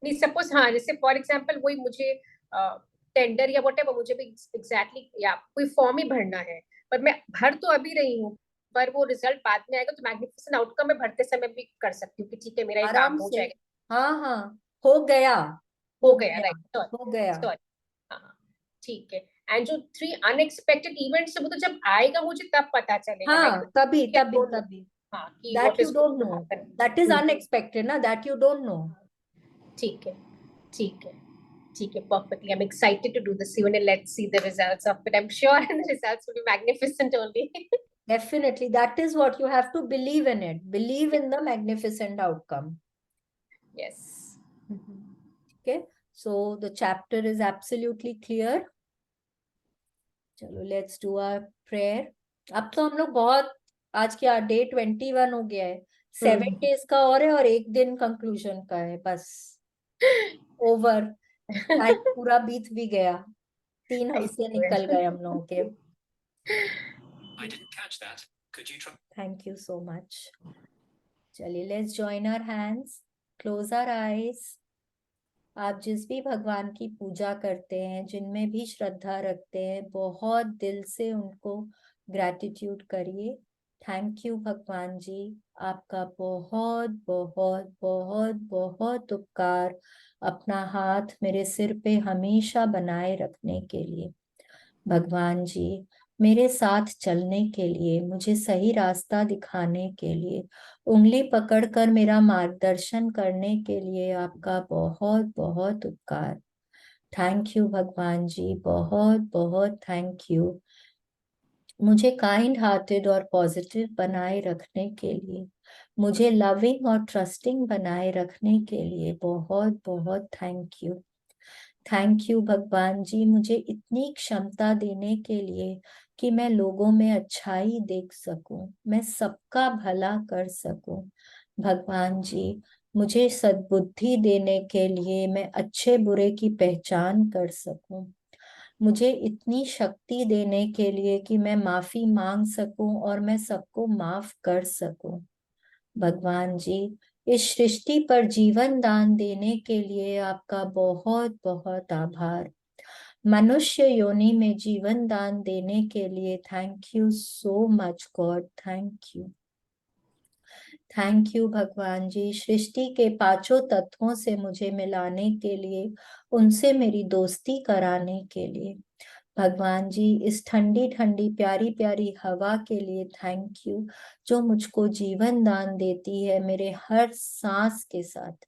[SPEAKER 2] नहीं, सपोज, हाँ, जैसे फॉर एग्जांपल वही मुझे टेंडर या व्हाटएवर, मुझे भी एग्जैक्टली या कोई फॉर्म ही भरना है, पर मैं भर तो अभी रही हूँ, पर वो रिजल्ट बाद में आएगा, तो मैग्निफिसेंट आउटकम मैं भरते समय भी कर सकती हूँ कि ठीक है मेरा ये काम
[SPEAKER 1] आराम
[SPEAKER 2] हो
[SPEAKER 1] से,
[SPEAKER 2] जाएगा।
[SPEAKER 1] हाँ हाँ, हो गया,
[SPEAKER 2] हो
[SPEAKER 1] हो
[SPEAKER 2] गया,
[SPEAKER 1] गया,
[SPEAKER 2] राइट, सॉरी,
[SPEAKER 1] हो गया।
[SPEAKER 2] सॉरी। हाँ, ठीक है। एंड जो 3 अनएक्सपेक्टेड इवेंट्स है वो तो जब आएगा मुझे तब पता चलेगा,
[SPEAKER 1] हाँ,
[SPEAKER 2] लाइक
[SPEAKER 1] तभी
[SPEAKER 2] क्या
[SPEAKER 1] तभी
[SPEAKER 2] डोंट नो।
[SPEAKER 1] तभी,
[SPEAKER 2] हाँ, कि
[SPEAKER 1] that
[SPEAKER 2] what
[SPEAKER 1] you
[SPEAKER 2] is
[SPEAKER 1] don't
[SPEAKER 2] going to
[SPEAKER 1] know, that is
[SPEAKER 2] happen.
[SPEAKER 1] Unexpected ना, दैट यू डोंट नो।
[SPEAKER 2] ठीक है, ठीक है, ठीक है, perfectly. I'm excited to do this even, and let's see the results of it. I'm sure the results will be magnificent only.
[SPEAKER 1] Definitely, that is what you have to believe in it, believe in the magnificent outcome।
[SPEAKER 2] Yes. Mhm.
[SPEAKER 1] Okay, so the chapter is absolutely clear। चलो, let's do our prayer. अब तो हम लोग बहुत, आज क्या day 21 हो गया है, 7 डेज का और है, और एक दिन कंक्लूजन का है बस, ओवर। टाइम पूरा बीत भी गया, 3 हफ्ते निकल गए हम लोगों के।
[SPEAKER 3] I didn't catch that. Could you try?
[SPEAKER 1] Thank you so much. चलिए, let's join our hands, close our eyes. आप जिस भी भगवान की पूजा करते हैं, जिनमें भी श्रद्धा रखते हैं, बहुत दिल से उनको ग्रैटिट्यूड करिए। थैंक यू भगवान जी, आपका बहुत बहुत बहुत बहुत उपकार, अपना हाथ मेरे सिर पे हमेशा बनाए रखने के लिए। भगवान जी, मेरे साथ चलने के लिए, मुझे सही रास्ता दिखाने के लिए, उंगली पकड़कर मेरा मार्गदर्शन करने के लिए आपका बहुत बहुत उपकार। थैंक यू भगवान जी, बहुत बहुत थैंक यू। मुझे काइंड हार्टेड और पॉजिटिव बनाए रखने के लिए, मुझे लविंग और ट्रस्टिंग बनाए रखने के लिए बहुत बहुत थैंक यू। थैंक यू भगवान जी, मुझे इतनी क्षमता देने के लिए कि मैं लोगों में अच्छाई देख सकूं, मैं सबका भला कर सकूं। भगवान जी, मुझे सद्बुद्धि देने के लिए मैं अच्छे बुरे की पहचान कर सकूं। मुझे इतनी शक्ति देने के लिए कि मैं माफी मांग सकूं और मैं सबको माफ कर सकूं। भगवान जी, इस सृष्टि पर जीवन दान देने के लिए आपका बहुत बहुत आभार। मनुष्य योनि में जीवन दान देने के लिए thank you so much God, thank you. Thank you भगवान जी, सृष्टि के पांचों तत्वों से मुझे मिलाने के लिए, उनसे मेरी दोस्ती कराने के लिए। भगवान जी, इस ठंडी ठंडी प्यारी प्यारी हवा के लिए थैंक यू, जो मुझको जीवन दान देती है मेरे हर सांस के साथ।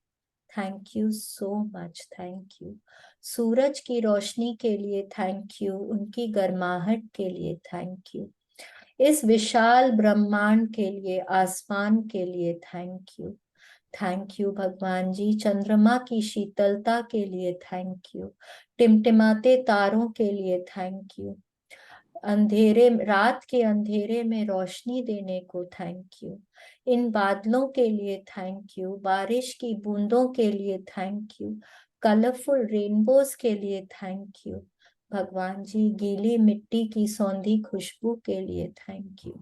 [SPEAKER 1] Thank you so much, thank you. सूरज की रोशनी के लिए थैंक यू, उनकी गर्माहट के लिए थैंक यू। इस विशाल ब्रह्मांड के लिए, आसमान के लिए थैंक यू। थैंक यू भगवान जी, चंद्रमा की शीतलता के लिए थैंक यू, टिमटिमाते तारों के लिए थैंक यू, अंधेरे, रात के अंधेरे में रोशनी देने को थैंक यू, इन बादलों के लिए थैंक यू, बारिश की बूंदों के लिए थैंक यू, कलरफुल रेनबोज के लिए थैंक यू। भगवान जी, गीली मिट्टी की सौंधी खुशबू के लिए थैंक यू।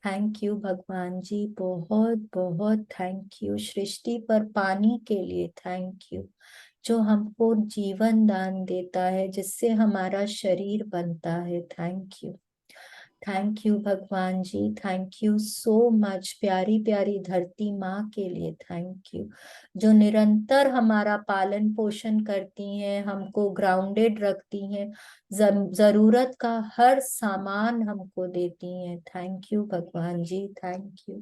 [SPEAKER 1] थैंक यू भगवान जी, बहुत बहुत थैंक यू। सृष्टि पर पानी के लिए थैंक यू, जो हमको जीवन दान देता है, जिससे हमारा शरीर बनता है। थैंक यू, थैंक यू भगवान जी, थैंक यू सो मच। प्यारी प्यारी धरती माँ के लिए थैंक यू, जो निरंतर हमारा पालन पोषण करती हैं, हमको ग्राउंडेड रखती हैं, जरूरत का हर सामान हमको देती हैं। थैंक यू भगवान जी, थैंक यू।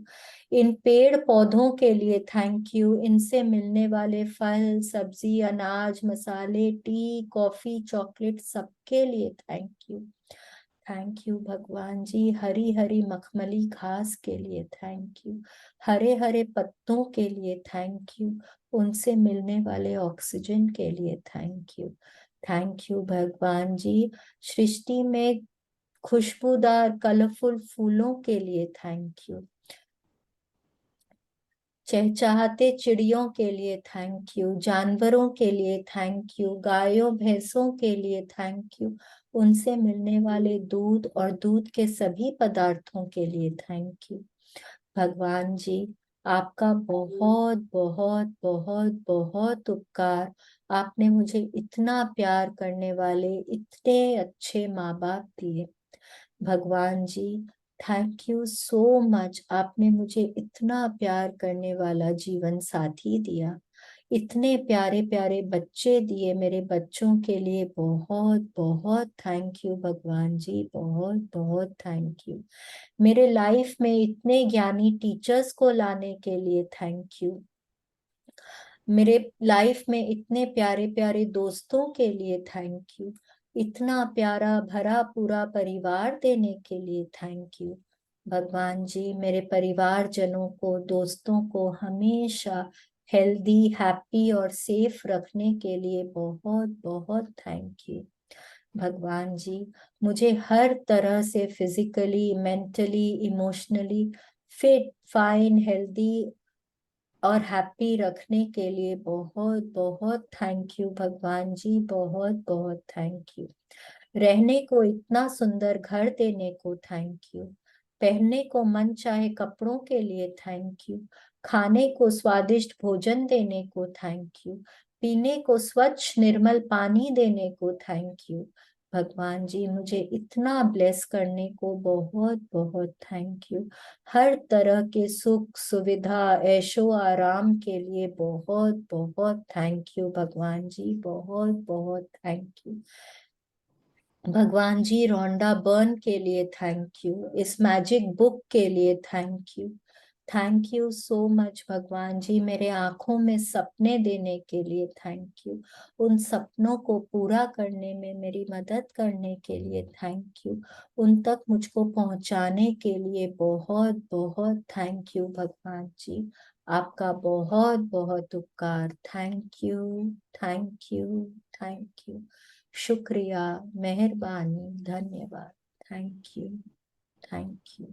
[SPEAKER 1] इन पेड़ पौधों के लिए थैंक यू, इनसे मिलने वाले फल सब्जी अनाज मसाले टी कॉफी चॉकलेट सबके लिए थैंक यू। थैंक यू भगवान जी। हरी हरी मखमली घास के लिए थैंक यू, हरे हरे पत्तों के लिए थैंक यू, उनसे मिलने वाले ऑक्सीजन के लिए थैंक यू। थैंक यू भगवान जी। सृष्टि में खुशबूदार कलरफुल फूलों के लिए थैंक यू, चहचहाते चिड़ियों के लिए थैंक यू, जानवरों के लिए थैंक यू, गायों भैंसों के लिए थैंक यू, उनसे मिलने वाले दूध और दूध के सभी पदार्थों के लिए थैंक यू। भगवान जी, आपका बहुत बहुत बहुत बहुत उपकार। आपने मुझे इतना प्यार करने वाले इतने अच्छे माँ बाप दिए। भगवान जी, थैंक यू सो मच। आपने मुझे इतना प्यार करने वाला जीवन साथी दिया, इतने प्यारे प्यारे बच्चे दिए। मेरे बच्चों के लिए बहुत बहुत थैंक यू भगवान जी, बहुत बहुत थैंक यू। मेरे लाइफ में इतने ज्ञानी टीचर्स को लाने के लिए थैंक यू। मेरे लाइफ में इतने प्यारे प्यारे दोस्तों के लिए थैंक यू। इतना प्यारा भरा पूरा परिवार देने के लिए थैंक यू। भगवान जी, मेरे परिवारजनों को दोस्तों को हमेशा हेल्दी हैप्पी और सेफ रखने के लिए बहुत बहुत थैंक यू। भगवान जी, मुझे हर तरह से physically mentally emotionally fit fine healthy और हैप्पी रखने के लिए बहुत बहुत थैंक यू भगवान जी, बहुत बहुत थैंक यू। रहने को इतना सुंदर घर देने को थैंक यू, पहनने को मन चाहे कपड़ों के लिए थैंक यू, खाने को स्वादिष्ट भोजन देने को थैंक यू, पीने को स्वच्छ निर्मल पानी देने को थैंक यू। भगवान जी, मुझे इतना ब्लेस करने को बहुत बहुत थैंक यू। हर तरह के सुख सुविधा ऐशो आराम के लिए बहुत बहुत थैंक यू भगवान जी, बहुत बहुत थैंक यू। भगवान जी, रोंडा बर्न के लिए थैंक यू, इस मैजिक बुक के लिए थैंक यू सो मच भगवान जी। मेरे आंखों में सपने देने के लिए थैंक यू, उन सपनों को पूरा करने में मेरी मदद करने के लिए थैंक यू, उन तक मुझको पहुंचाने के लिए बहुत बहुत थैंक यू भगवान जी। आपका बहुत बहुत उपकार। Thank you, thank you, thank you. शुक्रिया, मेहरबानी, धन्यवाद। Thank you, thank you,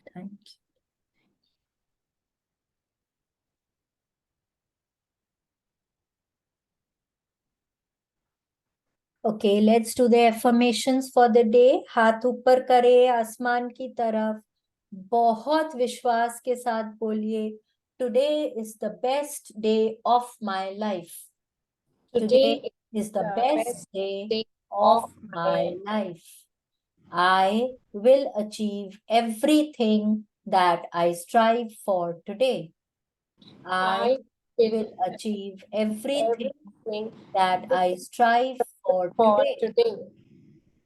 [SPEAKER 1] thank you. Okay, let's do the affirmations for the day. हाथ ऊपर करे आसमान की तरफ, बहुत विश्वास के साथ बोलिए, today is the best day of my life.
[SPEAKER 2] Today is
[SPEAKER 1] is the
[SPEAKER 2] the
[SPEAKER 1] best
[SPEAKER 2] best
[SPEAKER 1] day
[SPEAKER 2] day
[SPEAKER 1] of
[SPEAKER 2] of
[SPEAKER 1] my
[SPEAKER 2] my
[SPEAKER 1] life. I will achieve everything that I strive for today. I
[SPEAKER 2] I will
[SPEAKER 1] will achieve everything
[SPEAKER 2] everything
[SPEAKER 1] that I strive for
[SPEAKER 2] for
[SPEAKER 1] today.
[SPEAKER 2] today.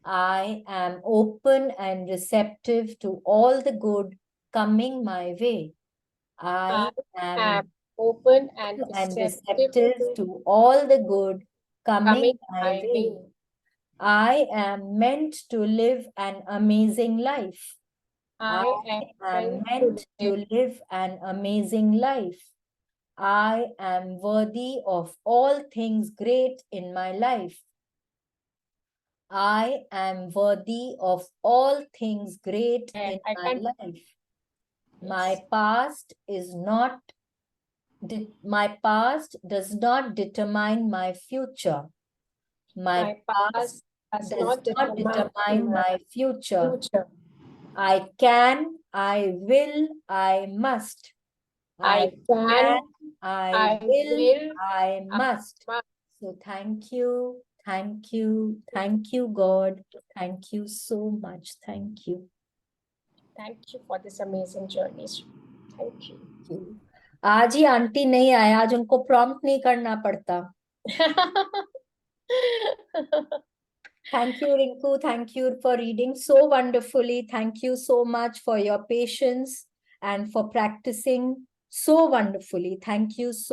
[SPEAKER 1] I am open and receptive to all the good coming my way. I
[SPEAKER 2] I
[SPEAKER 1] am
[SPEAKER 2] am open and
[SPEAKER 1] and
[SPEAKER 2] receptive
[SPEAKER 1] receptive
[SPEAKER 2] to
[SPEAKER 1] to all the good
[SPEAKER 2] coming
[SPEAKER 1] coming my
[SPEAKER 2] my
[SPEAKER 1] way.
[SPEAKER 2] way.
[SPEAKER 1] I am meant to live an amazing life. I
[SPEAKER 2] I am
[SPEAKER 1] am
[SPEAKER 2] meant
[SPEAKER 1] meant
[SPEAKER 2] to
[SPEAKER 1] to
[SPEAKER 2] live.
[SPEAKER 1] live an amazing life. I am worthy of all things great in my life. I am worthy of all things great
[SPEAKER 2] And
[SPEAKER 1] in
[SPEAKER 2] I
[SPEAKER 1] my
[SPEAKER 2] can't.
[SPEAKER 1] life. My past does not determine my future. My
[SPEAKER 2] My
[SPEAKER 1] past
[SPEAKER 2] past does
[SPEAKER 1] does
[SPEAKER 2] not
[SPEAKER 1] not
[SPEAKER 2] determine
[SPEAKER 1] determine
[SPEAKER 2] my
[SPEAKER 1] my future.
[SPEAKER 2] future.
[SPEAKER 1] I can, I will, I must.
[SPEAKER 2] I can,
[SPEAKER 1] I
[SPEAKER 2] I
[SPEAKER 1] will,
[SPEAKER 2] will,
[SPEAKER 1] I must.
[SPEAKER 2] must.
[SPEAKER 1] So thank you, God. Thank you so much. Thank you.
[SPEAKER 2] Thank you for this amazing journey. Thank you.
[SPEAKER 1] आज ही aunty नहीं आए, आज उनको prompt नहीं करना पड़ता. Thank you, Rinku. Thank you for reading so wonderfully. Thank you so much for your patience and for practicing so wonderfully. Thank you so